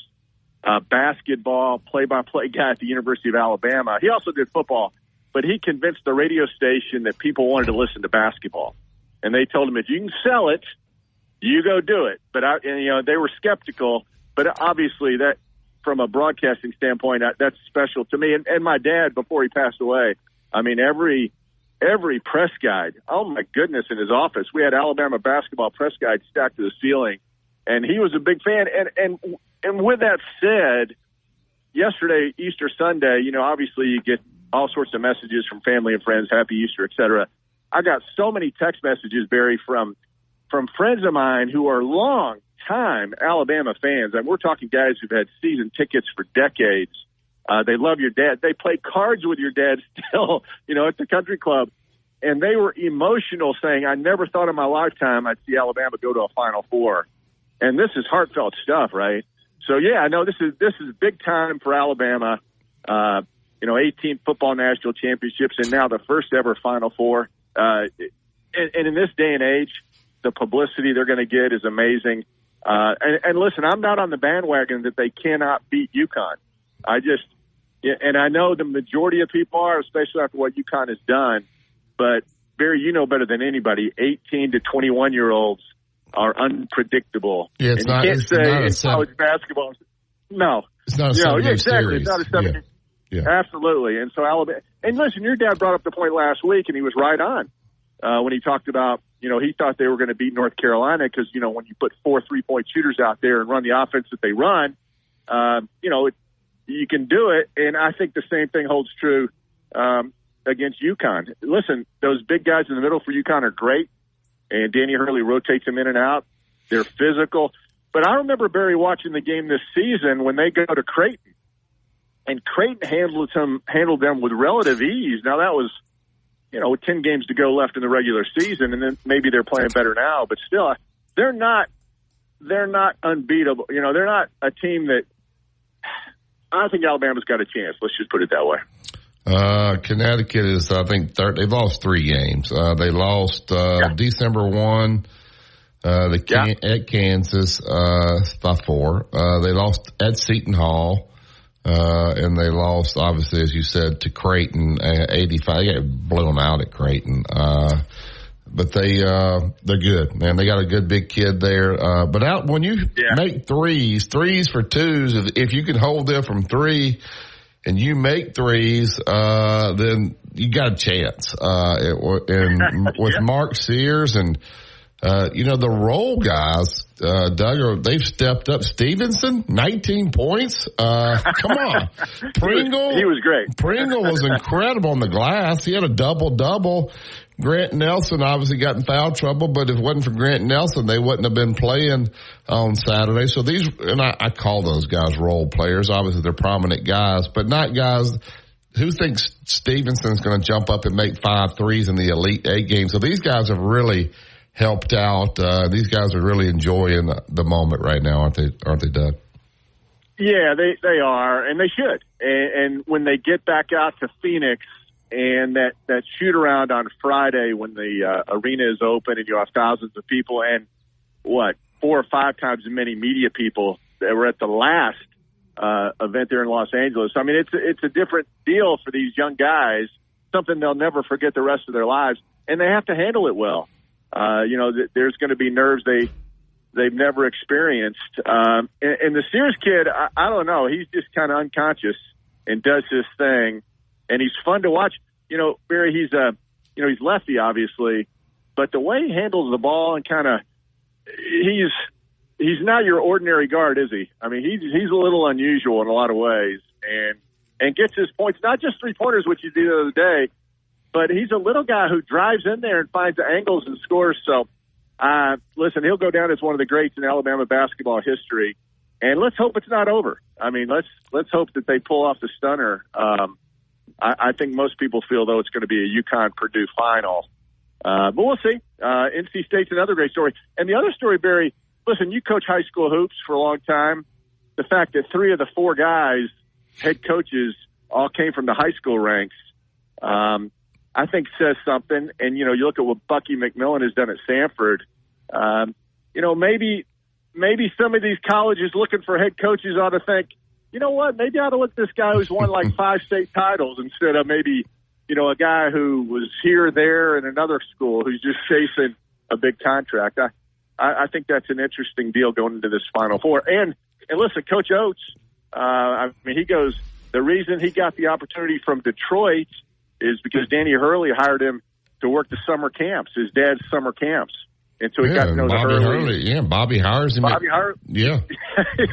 basketball play-by-play guy at the University of Alabama. He also did football, but he convinced the radio station that people wanted to listen to basketball. And they told him, if you can sell it, you go do it. But they were skeptical, but obviously that, from a broadcasting standpoint, that's special to me. And my dad, before he passed away, I mean, every press guide, oh my goodness, in his office, we had Alabama basketball press guides stacked to the ceiling, and he was a big fan. And with that said, yesterday, Easter Sunday, obviously you get all sorts of messages from family and friends, Happy Easter, et cetera. I got so many text messages, Barry, from friends of mine who are long-time Alabama fans. And we're talking guys who've had season tickets for decades. They love your dad. They play cards with your dad still, at the country club. And they were emotional, saying, I never thought in my lifetime I'd see Alabama go to a Final Four. And this is heartfelt stuff, right? So, yeah, I know this is big time for Alabama. 18 football national championships and now the first ever Final Four. And in this day and age, the publicity they're going to get is amazing. And listen, I'm not on the bandwagon that they cannot beat UConn. And I know the majority of people are, especially after what UConn has done. But, Barry, you know better than anybody, 18 to 21-year-olds are unpredictable. Yeah, and you can't say in college basketball, no. It's not a 7-game exactly. series. It's not a 7-game. Yeah. Absolutely. And so Alabama. And listen, your dad brought up the point last week, and he was right on when he talked about, he thought they were going to beat North Carolina because, when you put 4 3-point shooters out there and run the offense that they run, you can do it. And I think the same thing holds true against UConn. Listen, those big guys in the middle for UConn are great, and Danny Hurley rotates them in and out. They're physical. But I remember, Barry, watching the game this season when they go to Creighton, and Creighton handled them with relative ease. Now, that was, with 10 games to go left in the regular season, and then maybe they're playing better now. But still, they're not unbeatable. They're not a team that – I think Alabama's got a chance. Let's just put it that way. Connecticut is, I think, they've lost 3 games. They lost December 1 at Kansas by 4. They lost at Seton Hall. And they lost, obviously, as you said, to Creighton, 85. They blew them out at Creighton. But they're good, man. They got a good big kid there. But when you make threes for twos, if you can hold them from 3 and you make threes, then you got a chance. With Mark Sears and, the role guys, Doug, they've stepped up. Stevenson, 19 points. Come on. Pringle. He was great. Pringle was incredible on the glass. He had a double-double. Grant Nelson obviously got in foul trouble, but if it wasn't for Grant Nelson, they wouldn't have been playing on Saturday. So I call those guys role players. Obviously, they're prominent guys, but not guys who thinks Stevenson's going to jump up and make 5 threes in the Elite 8 game. So these guys have really helped out. These guys are really enjoying the moment right now, aren't they, Doug? Yeah, they are, and they should. And when they get back out to Phoenix and that shoot around on Friday when the arena is open and you have thousands of people and 4 or 5 times as many media people that were at the last event there in Los Angeles. I mean, it's a different deal for these young guys, something they'll never forget the rest of their lives, and they have to handle it well. There's going to be nerves they've never experienced. And the Sears kid, I don't know. He's just kind of unconscious and does his thing, and he's fun to watch. Barry, he's lefty, obviously, but the way he handles the ball and kind of he's not your ordinary guard, is he? I mean, he's a little unusual in a lot of ways, and gets his points, not just 3-pointers, which he did the other day, but he's a little guy who drives in there and finds the angles and scores. So, listen, he'll go down as one of the greats in Alabama basketball history. And let's hope it's not over. I mean, let's hope that they pull off the stunner. I think most people feel, though, it's going to be a UConn-Purdue final. But we'll see. NC State's another great story. And the other story, Barry, listen, you coach high school hoops for a long time. The fact that 3 of the 4 guys, head coaches, all came from the high school ranks, I think says something. And, you look at what Bucky McMillan has done at Samford. Maybe some of these colleges looking for head coaches ought to think, you know what, maybe I ought to look at this guy who's won like 5 state titles instead of maybe, a guy who was here, there, in another school who's just chasing a big contract. I think that's an interesting deal going into this Final Four. And listen, Coach Oates, he goes, the reason he got the opportunity from Detroit is because Danny Hurley hired him to work the summer camps, his dad's summer camps. And so he got to know Hurley. Yeah, Bobby hires him. Yeah.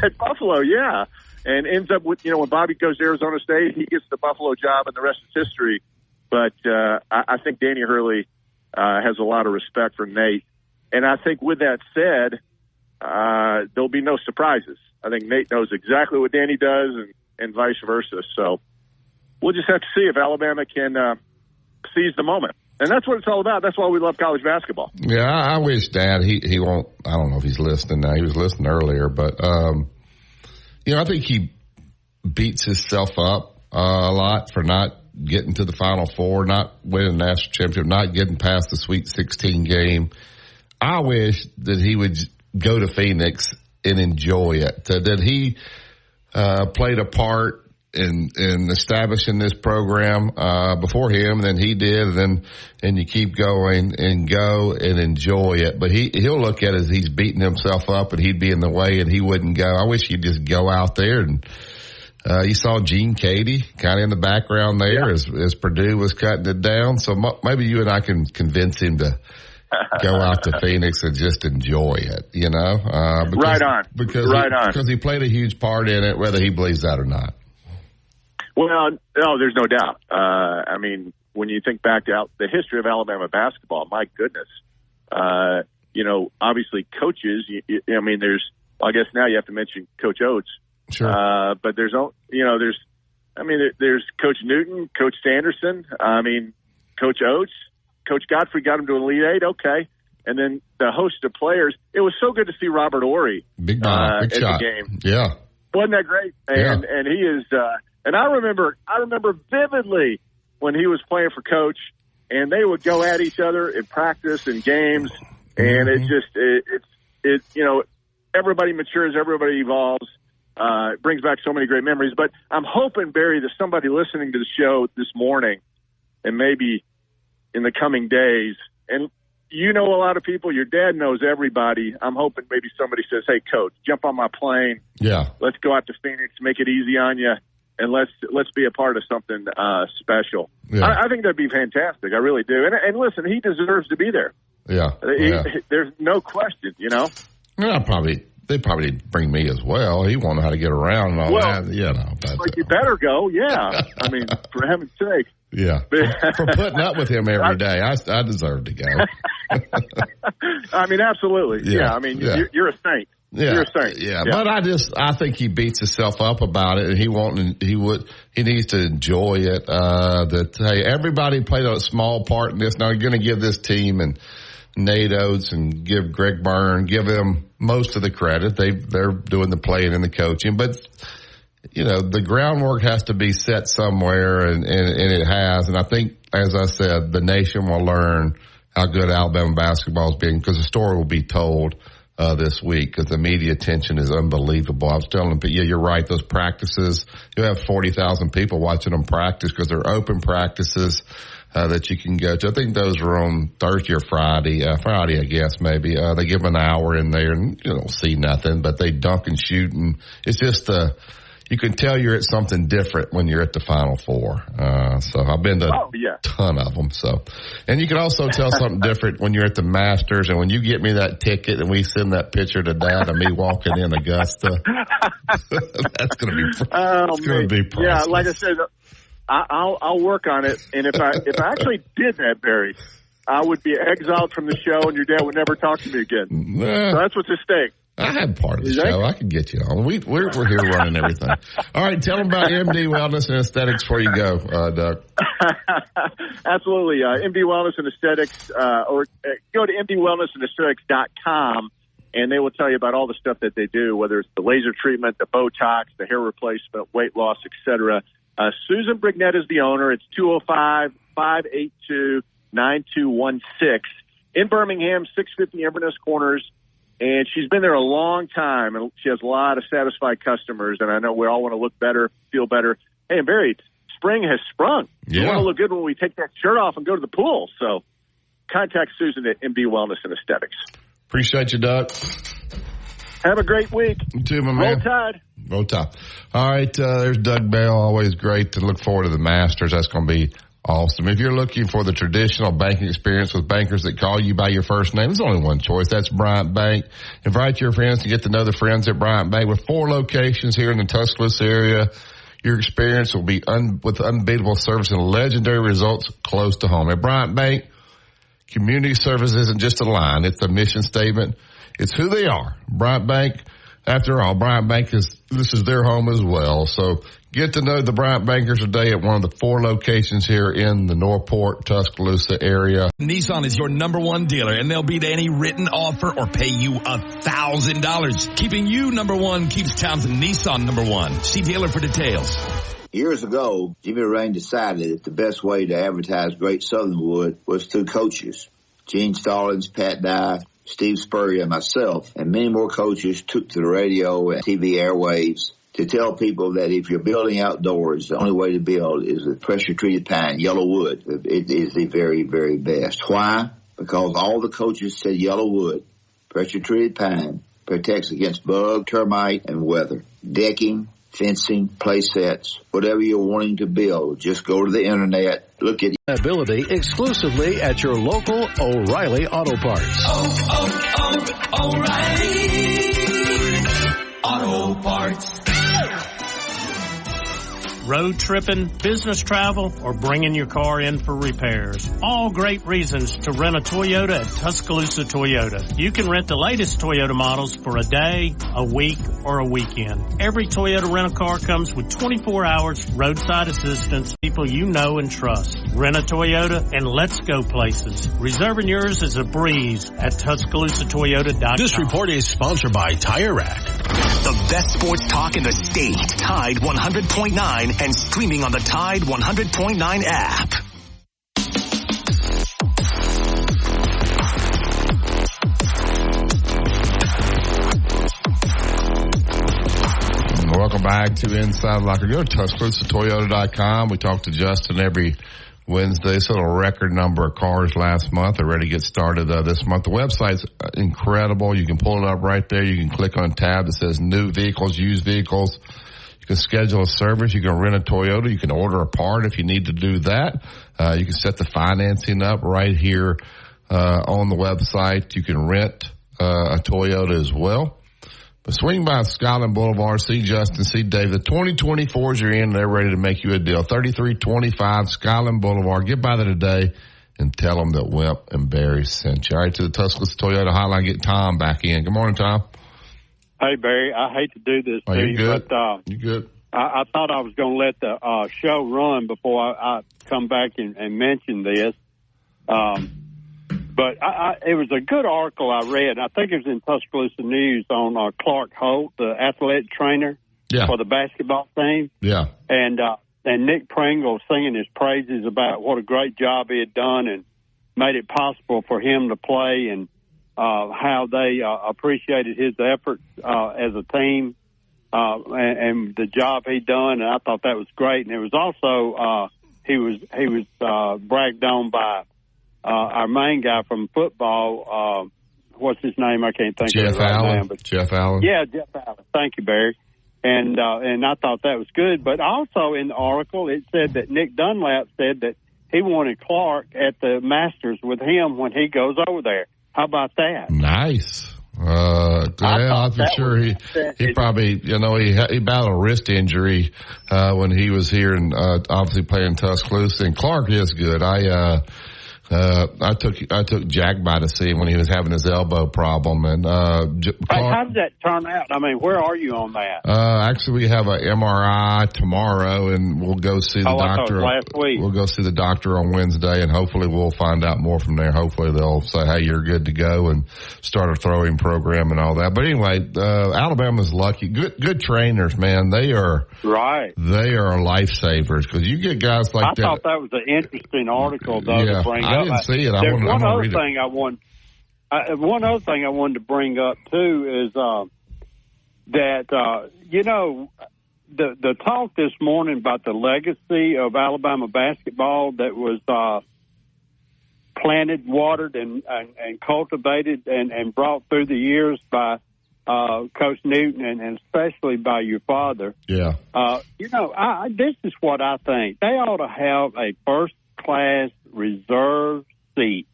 At Buffalo, yeah. And ends up with, when Bobby goes to Arizona State, he gets the Buffalo job and the rest is history. But I think Danny Hurley has a lot of respect for Nate. And I think with that said, there'll be no surprises. I think Nate knows exactly what Danny does and vice versa. So we'll just have to see if Alabama can seize the moment. And that's what it's all about. That's why we love college basketball. Yeah, I wish Dad, he won't, I don't know if he's listening now. He was listening earlier. But, I think he beats himself up a lot for not getting to the Final Four, not winning the national championship, not getting past the Sweet 16 game. I wish that he would go to Phoenix and enjoy it, that he played a part in establishing this program before him than he did, and you keep going and go and enjoy it. But he'll look at it as he's beating himself up and he'd be in the way and he wouldn't go. I wish he'd just go out there. And you saw Gene Cady kind of in the background there as Purdue was cutting it down. So maybe you and I can convince him to go out to Phoenix and just enjoy it, because he played a huge part in it, whether he believes that or not. Well, no, there's no doubt. I mean, when you think back to the history of Alabama basketball, my goodness, obviously coaches, I guess now you have to mention Coach Oates. Sure. But there's Coach Newton, Coach Sanderson, Coach Oates, Coach Godfrey got him to Elite Eight. Okay. And then the host of players. It was so good to see Robert Horry big at shot. The game. Yeah. Wasn't that great? And he is, and I remember vividly when he was playing for Coach, and they would go at each other in practice and games, and everybody matures, everybody evolves. It brings back so many great memories. But I'm hoping, Barry, that somebody listening to the show this morning, and maybe in the coming days, and you know a lot of people, your dad knows everybody. I'm hoping maybe somebody says, "Hey, Coach, jump on my plane. Yeah, let's go out to Phoenix, make it easy on you, and let's be a part of something special." Yeah. I think that'd be fantastic. I really do. And listen, he deserves to be there. Yeah, there's no question. Yeah, they probably bring me as well. He won't know how to get around and all that. You better go. Yeah, I mean, for heaven's sake. Yeah, for putting up with him every day, I deserve to go. I mean, absolutely. Yeah, I mean, you're a saint. Yeah, you're a saint. Yeah, but I think he beats himself up about it, and he needs to enjoy it. Hey, everybody played a small part in this. Now you're going to give this team and Nate Oates and give Greg Byrne, give them most of the credit. They're doing the playing and the coaching, but the groundwork has to be set somewhere, and it has. And I think, as I said, the nation will learn how good Alabama basketball has been, because the story will be told this week, because the media attention is unbelievable. I was telling them, you're right, those practices, you have 40,000 people watching them practice, because they're open practices that you can go to. I think those are on Thursday or Friday. Friday, I guess, maybe. They give them an hour in there, and you don't see nothing, but they dunk and shoot, and it's just you can tell you're at something different when you're at the Final Four. So I've been to a ton of them. So, and you can also tell something different when you're at the Masters, and when you get me that ticket and we send that picture to Dad of me walking in Augusta. That's going to be priceless. Yeah, like I said, I'll work on it. And if I actually did that, Barry, I would be exiled from the show, and your dad would never talk to me again. So that's what's at stake. I had part of the show. I can get you on. We're here running everything. All right, tell them about MD Wellness and Aesthetics before you go, Doug. Absolutely. MD Wellness and Aesthetics, or go to mdwellnessaesthetics.com, and they will tell you about all the stuff that they do, whether it's the laser treatment, the Botox, the hair replacement, weight loss, etc. Susan Brignett is the owner. It's 205-582-9216 in Birmingham, 650 Inverness Corners. And she's been there a long time, and she has a lot of satisfied customers. And I know we all want to look better, feel better. Hey, and Barry, spring has sprung. Yeah. We want to look good when we take that shirt off and go to the pool. So contact Susan at MD Wellness and Aesthetics. Appreciate you, Doug. Have a great week. You too, my man. Roll Tide. Roll Tide. All right, there's Doug Bell. Always great to look forward to the Masters. That's going to be awesome. If you're looking for the traditional banking experience with bankers that call you by your first name, there's only one choice. That's Bryant Bank. Invite your friends to get to know the friends at Bryant Bank. With 4 locations here in the Tuscaloosa area, your experience will be with unbeatable service and legendary results close to home. At Bryant Bank, community service isn't just a line. It's a mission statement. It's who they are. Bryant Bank, after all, Bryant Bank this is their home as well. So get to know the Bryant Bankers today at one of the 4 locations here in the Northport, Tuscaloosa area. Nissan is your #1 dealer, and they'll beat any written offer or pay you $1,000. Keeping you #1 keeps Townsend Nissan #1. See dealer for details. Years ago, Jimmy Rain decided that the best way to advertise Great Southern Wood was through coaches. Gene Stallings, Pat Dye, Steve Spurrier, and myself, and many more coaches took to the radio and TV airwaves to tell people that if you're building outdoors, the only way to build is with pressure-treated pine, yellow wood. It is the very, very best. Why? Because all the coaches said yellow wood, pressure-treated pine, protects against bug, termite, and weather. Decking, fencing, play sets, whatever you're wanting to build, just go to the internet, look at ability exclusively at your local O'Reilly Auto Parts. O'Reilly Auto Parts. Road tripping, business travel, or bringing your car in for repairs. All great reasons to rent a Toyota at Tuscaloosa Toyota. You can rent the latest Toyota models for a day, a week, or a weekend. Every Toyota rental-car comes with 24 hours roadside assistance, people you know and trust. Rent a Toyota and let's go places. Reserving yours is a breeze at TuscaloosaToyota.com. This report is sponsored by Tire Rack. The best sports talk in the state. Tide 100.9 and streaming on the Tide 100.9 app. Welcome back to Inside Locker. Go to TuscaloosaToyota.com. We talk to Justin every Wednesday. Sold a record number of cars last month. They're ready to get started this month. The website's incredible. You can pull it up right there. You can click on a tab that says new vehicles, used vehicles. You can schedule a service. You can rent a Toyota. You can order a part if you need to do that. You can set the financing up right here on the website. You can rent a Toyota as well. But swing by Skyland Boulevard, see Justin, see Dave. The 2024s are in, and they're ready to make you a deal. 3325 Skyland Boulevard. Get by there today and tell them that Wimp and Barry sent you. All right, to the Tuscaloosa Toyota hotline, get Tom back in. Good morning, Tom. Hey, Barry, I hate to do this to you, good. but you good. I thought I was going to let the show run before I come back and mention this. But it was a good article I read. I think it was in Tuscaloosa News on Clark Holt, the athletic trainer for the basketball team. Yeah. And Nick Pringle singing his praises about what a great job he had done and made it possible for him to play, and how they appreciated his efforts as a team and the job he'd done. And I thought that was great. And it was also he was bragged on by our main guy from football. What's his name? I can't think of it right now. But Jeff Allen. Yeah, Jeff Allen. Thank you, Barry. And I thought that was good. But also in the article, it said that Nick Dunlap said that he wanted Clark at the Masters with him when he goes over there. How about that? Nice. I'm sure he probably, he battled a wrist injury when he was here and obviously playing Tuscaloosa. And Clark is good. I took Jack by to see him when he was having his elbow problem, and how did that turn out? I mean, where are you on that? Actually, we have an MRI tomorrow, and we'll go see the doctor. Last week. We'll go see the doctor on Wednesday, and hopefully we'll find out more from there. Hopefully they'll say, "Hey, you're good to go," and start a throwing program and all that. But anyway, Alabama's lucky. Good trainers, man. They are right. They are lifesavers because you get guys like that. I thought that was an interesting article, though, to bring up. I didn't see it. One other thing I wanted to bring up too is that the talk this morning about the legacy of Alabama basketball that was planted, watered, and cultivated and brought through the years by Coach Newton and especially by your father. Yeah. This is what I think. They ought to have a first-class reserve seat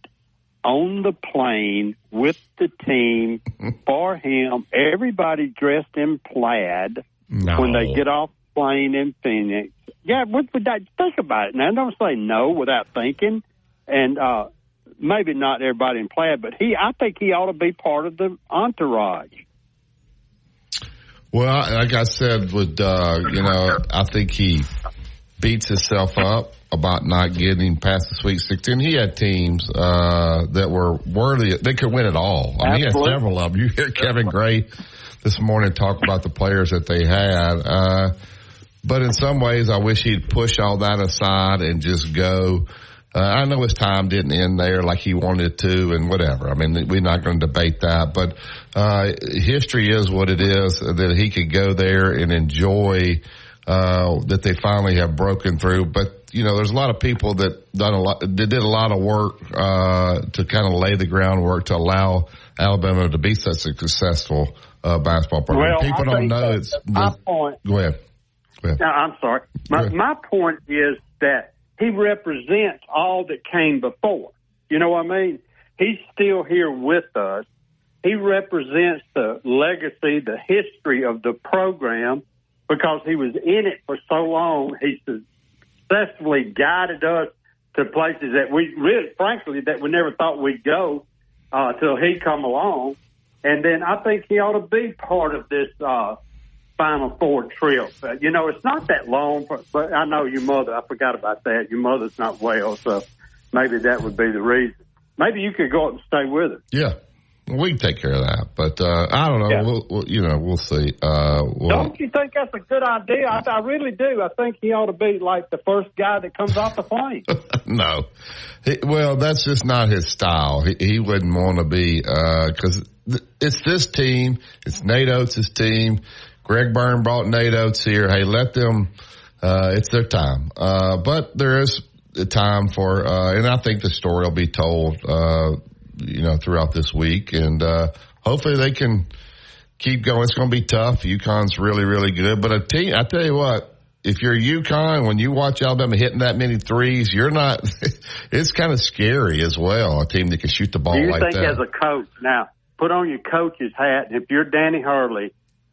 on the plane with the team for him. Everybody dressed in plaid when they get off the plane in Phoenix. Yeah, think about it now. Don't say no without thinking. And maybe not everybody in plaid, but I think he ought to be part of the entourage. Well, like I said, I think he beats himself up about not getting past the Sweet 16. He had teams that were worthy. They could win it all. I mean, he had several of them. You hear Kevin Gray this morning talk about the players that they had. But in some ways, I wish he'd push all that aside and just go I know his time didn't end there like he wanted to and whatever. I mean, we're not going to debate that, but history is what it is, that he could go there and enjoy that they finally have broken through. But, you know, there's a lot of people that did a lot of work to kind of lay the groundwork to allow Alabama to be such a successful basketball program. Well, people don't know it's my point. Go ahead. No, I'm sorry. My point is that he represents all that came before. You know what I mean? He's still here with us. He represents the legacy, the history of the program, because he was in it for so long. He successfully guided us to places that we really, frankly, that we never thought we'd go till he come along. And then I think he ought to be part of this Final Four trip. You know, it's not that long, but I know your mother, I forgot about that. Your mother's not well, so maybe that would be the reason. Maybe you could go up and stay with her. Yeah, we can take care of that. But I don't know. Yeah. We'll see. Don't you think that's a good idea? I really do. I think he ought to be like the first guy that comes off the plane. No. Well, that's just not his style. He wouldn't want to be, because it's this team. It's Nate Oates' team. Greg Byrne brought Nate Oates here. Hey, let them, it's their time. But there is a time for, and I think the story will be told, throughout this week. And, hopefully they can keep going. It's going to be tough. UConn's really, really good. But I tell you what, if you're UConn, when you watch Alabama hitting that many threes, you're not, it's kind of scary as well. A team that can shoot the ball like that. Do you think as a coach, now, put on your coach's hat, and if you're Danny Hurley,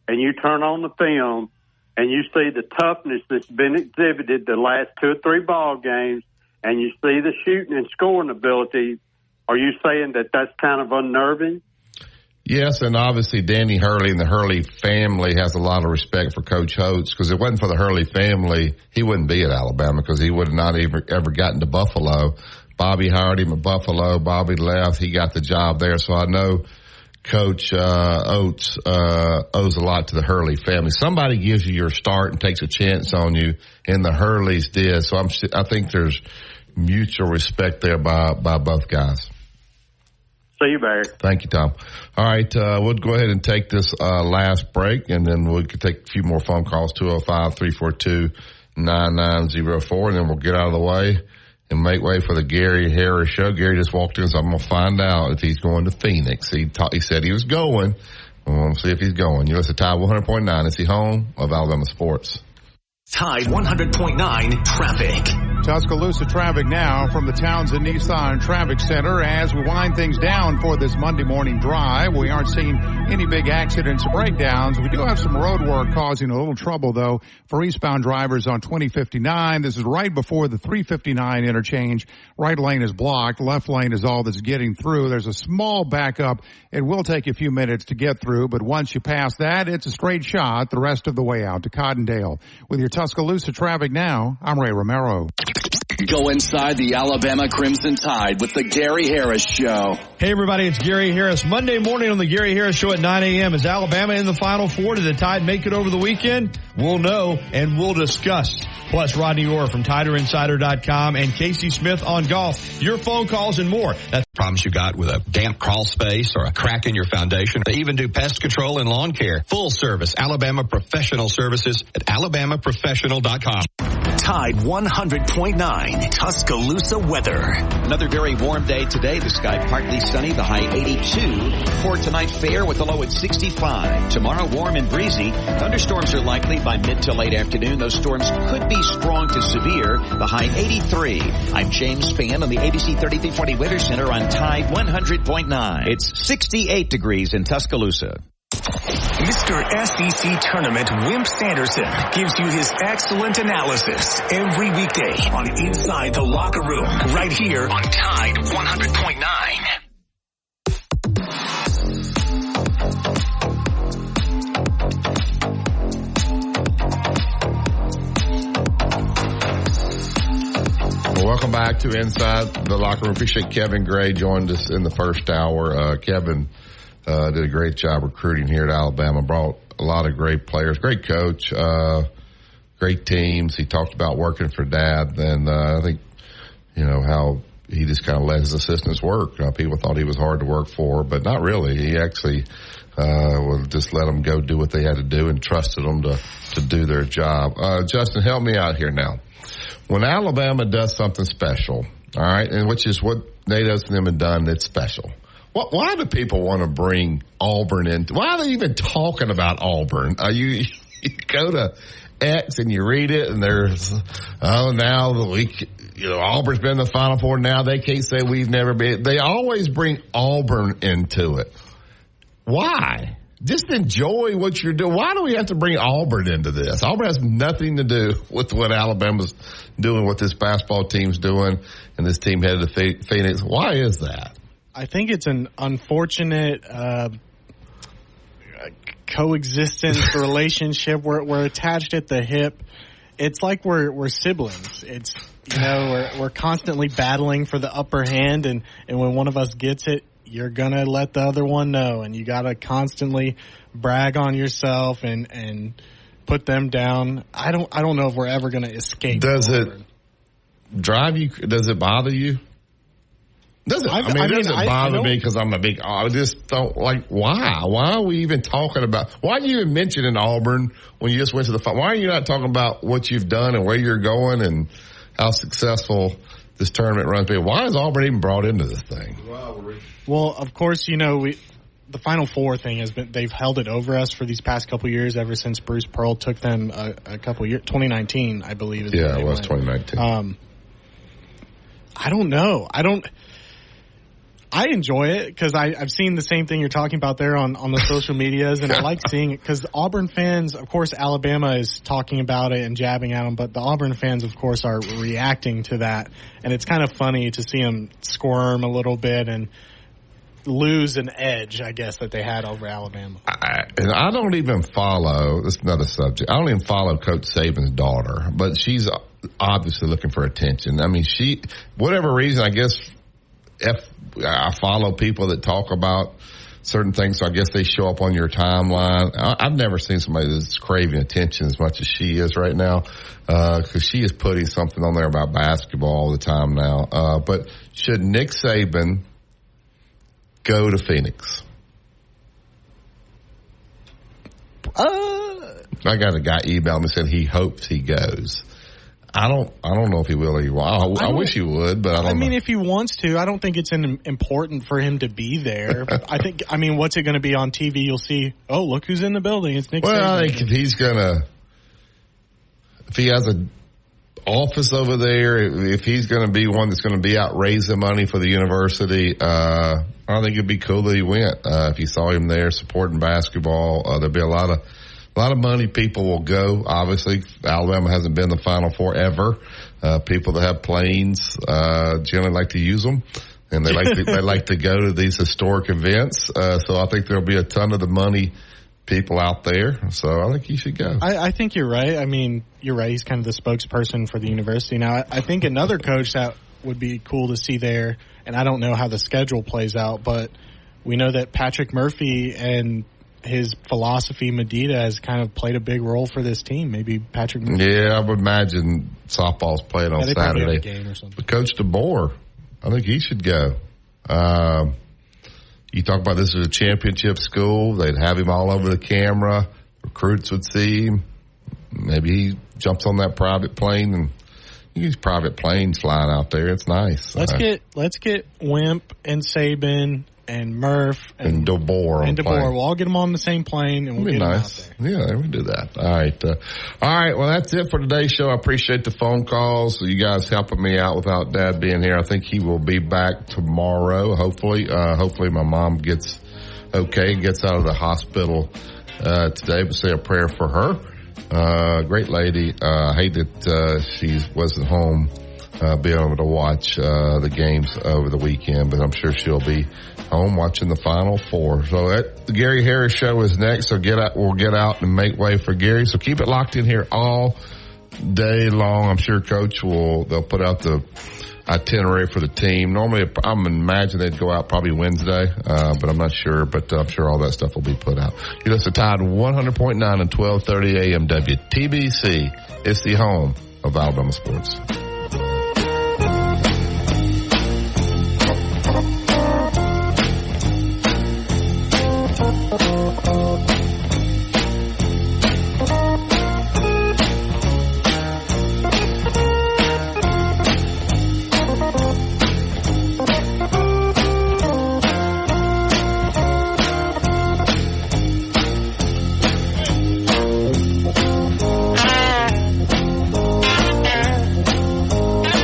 and you turn on the film and you see the toughness that's been exhibited the last 2 or 3 ball games, and you see the shooting and scoring ability, are you saying that that's kind of unnerving? Yes, and obviously Danny Hurley and the Hurley family has a lot of respect for Coach Oates, because if it wasn't for the Hurley family, he wouldn't be at Alabama, because he would have not ever gotten to Buffalo. Bobby hired him at Buffalo. Bobby left. He got the job there. So I know Coach Oates owes a lot to the Hurley family. Somebody gives you your start and takes a chance on you, and the Hurleys did. So I think there's mutual respect there by both guys. See you, Barry. Thank you, Tom. All right, we'll go ahead and take this last break, and then we can take a few more phone calls, 205-342-9904, and then we'll get out of the way and make way for the Gary Harris Show. Gary just walked in, so I'm going to find out if he's going to Phoenix. He said he was going. We'll see if he's going. You listen to Tide 100.9. It's the home of Alabama sports. Tide 100.9 traffic. Tuscaloosa traffic now from the Townsend Nissan Traffic Center as we wind things down for this Monday morning drive. We aren't seeing any big accidents or breakdowns. We do have some road work causing a little trouble, though, for eastbound drivers on 2059. This is right before the 359 interchange. Right lane is blocked. Left lane is all that's getting through. There's a small backup. It will take a few minutes to get through, but once you pass that, it's a straight shot the rest of the way out to Cottondale. With your Tuscaloosa traffic now, I'm Ray Romero. Go inside the Alabama Crimson Tide with the Gary Harris Show. Hey everybody, it's Gary Harris. Monday morning on the Gary Harris Show at 9 a.m. Is Alabama in the Final Four? Did the Tide make it over the weekend? We'll know and we'll discuss. Plus Rodney Orr from TiderInsider.com and Casey Smith on golf. Your phone calls and more. That's problems you got with a damp crawl space or a crack in your foundation. They even do pest control and lawn care. Full service Alabama Professional Services at alabamaprofessional.com. Tide 100.9 Tuscaloosa weather. Another very warm day today. The sky partly sunny, the high 82. For tonight, fair with the low at 65. Tomorrow, warm and breezy. Thunderstorms are likely by mid to late afternoon. Those storms could be strong to severe. The high 83. I'm James Spann on the ABC 3340 Weather Center on Tide 100.9. It's 68 degrees in Tuscaloosa. Mr. SEC Tournament Wimp Sanderson gives you his excellent analysis every weekday on Inside the Locker Room, right here on Tide 100.9. Well, welcome back to Inside the Locker Room. Appreciate Kevin Gray joined us in the first hour. Kevin did a great job recruiting here at Alabama, brought a lot of great players, great coach, great teams. He talked about working for Dad, and I think how he just kind of let his assistants work. People thought he was hard to work for, but not really. He actually would just let them go do what they had to do and trusted them to do their job. Justin, help me out here now. When Alabama does something special, all right, and which is what Nate Oates and them have done that's special, why do people want to bring Auburn in? Why are they even talking about Auburn? You go to X and you read it, and there's, now the week, Auburn's been in the Final Four. Now they can't say we've never been. They always bring Auburn into it. Why? Just enjoy what you're doing. Why do we have to bring Auburn into this? Auburn has nothing to do with what Alabama's doing, what this basketball team's doing, and this team headed to Phoenix. Why is that? I think it's an unfortunate coexistence relationship. We're attached at the hip. It's like we're siblings. It's we're constantly battling for the upper hand, and when one of us gets it, you're gonna let the other one know, and you gotta constantly brag on yourself and put them down. I don't know if we're ever gonna escape. Does it drive you? Does it bother you? Does it? It doesn't bother me because I'm I just don't like, why? Why are we even talking about, why are you even mentioning Auburn when you just went to the final? Why are you not talking about what you've done and where you're going and how successful this tournament runs? Why is Auburn even brought into this thing? Well, of course, the Final Four thing has been, they've held it over us for these past couple years, ever since Bruce Pearl took them a couple years, 2019, I believe. Yeah, it was 2019. I don't know. I enjoy it because I've seen the same thing you're talking about there on the social medias, and I like seeing it because Auburn fans, of course, Alabama is talking about it and jabbing at them, but the Auburn fans, of course, are reacting to that, and it's kind of funny to see them squirm a little bit and lose an edge, I guess, that they had over Alabama. I don't even follow, this is another subject, I don't even follow Coach Saban's daughter, but she's obviously looking for attention. I mean, whatever reason, I guess, I follow people that talk about certain things, so I guess they show up on your timeline. I've never seen somebody that's craving attention as much as she is right now, because she is putting something on there about basketball all the time now. But should Nick Saban go to Phoenix? I got a guy email me and said he hopes he goes. I don't know if he will or he won't. I wish he would, but I don't know. If he wants to, I don't think it's important for him to be there. What's it going to be on TV? You'll see, oh, look who's in the building. It's Nick Saban. I think if he has an office over there, if he's going to be one that's going to be out raising money for the university, I think it'd be cool that he went. If you saw him there supporting basketball, there'd be a lot of money. People will go. Obviously, Alabama hasn't been in the Final Four ever. People that have planes generally like to use them, and they like to go to these historic events. So I think there'll be a ton of the money people out there. So I think he should go. I think you're right. You're right. He's kind of the spokesperson for the university. Now, I think another coach that would be cool to see there, and I don't know how the schedule plays out, but we know that Patrick Murphy and his philosophy, Medina, has kind of played a big role for this team. Maybe Patrick Murphy. Yeah, I would imagine softball's playing on Saturday. A game or something. But Coach DeBoer, I think he should go. You talk about this as a championship school. They'd have him all over the camera. Recruits would see him. Maybe he jumps on that private plane, and you use private planes flying out there. It's nice. Let's get Wimp and Saban and Murph and DeBoer. We'll all get them on the same plane, and we'll get them out there. Yeah, we do that. All right. Well, that's it for today's show. I appreciate the phone calls. You guys helping me out without Dad being here. I think he will be back tomorrow, hopefully. Hopefully my mom gets okay, gets out of the hospital today, but say a prayer for her. Great lady. I hate that she wasn't home being able to watch the games over the weekend, but I'm sure she'll be home watching the Final Four. So the Gary Harris Show is next, so we'll get out and make way for Gary. So keep it locked in here all day long. I'm sure Coach they'll put out the itinerary for the team. Normally, I'm imagine they'd go out probably Wednesday, but I'm not sure. But I'm sure all that stuff will be put out. You listen to Tide 100.9 and 1230 AM WTBC. It's the home of Alabama sports.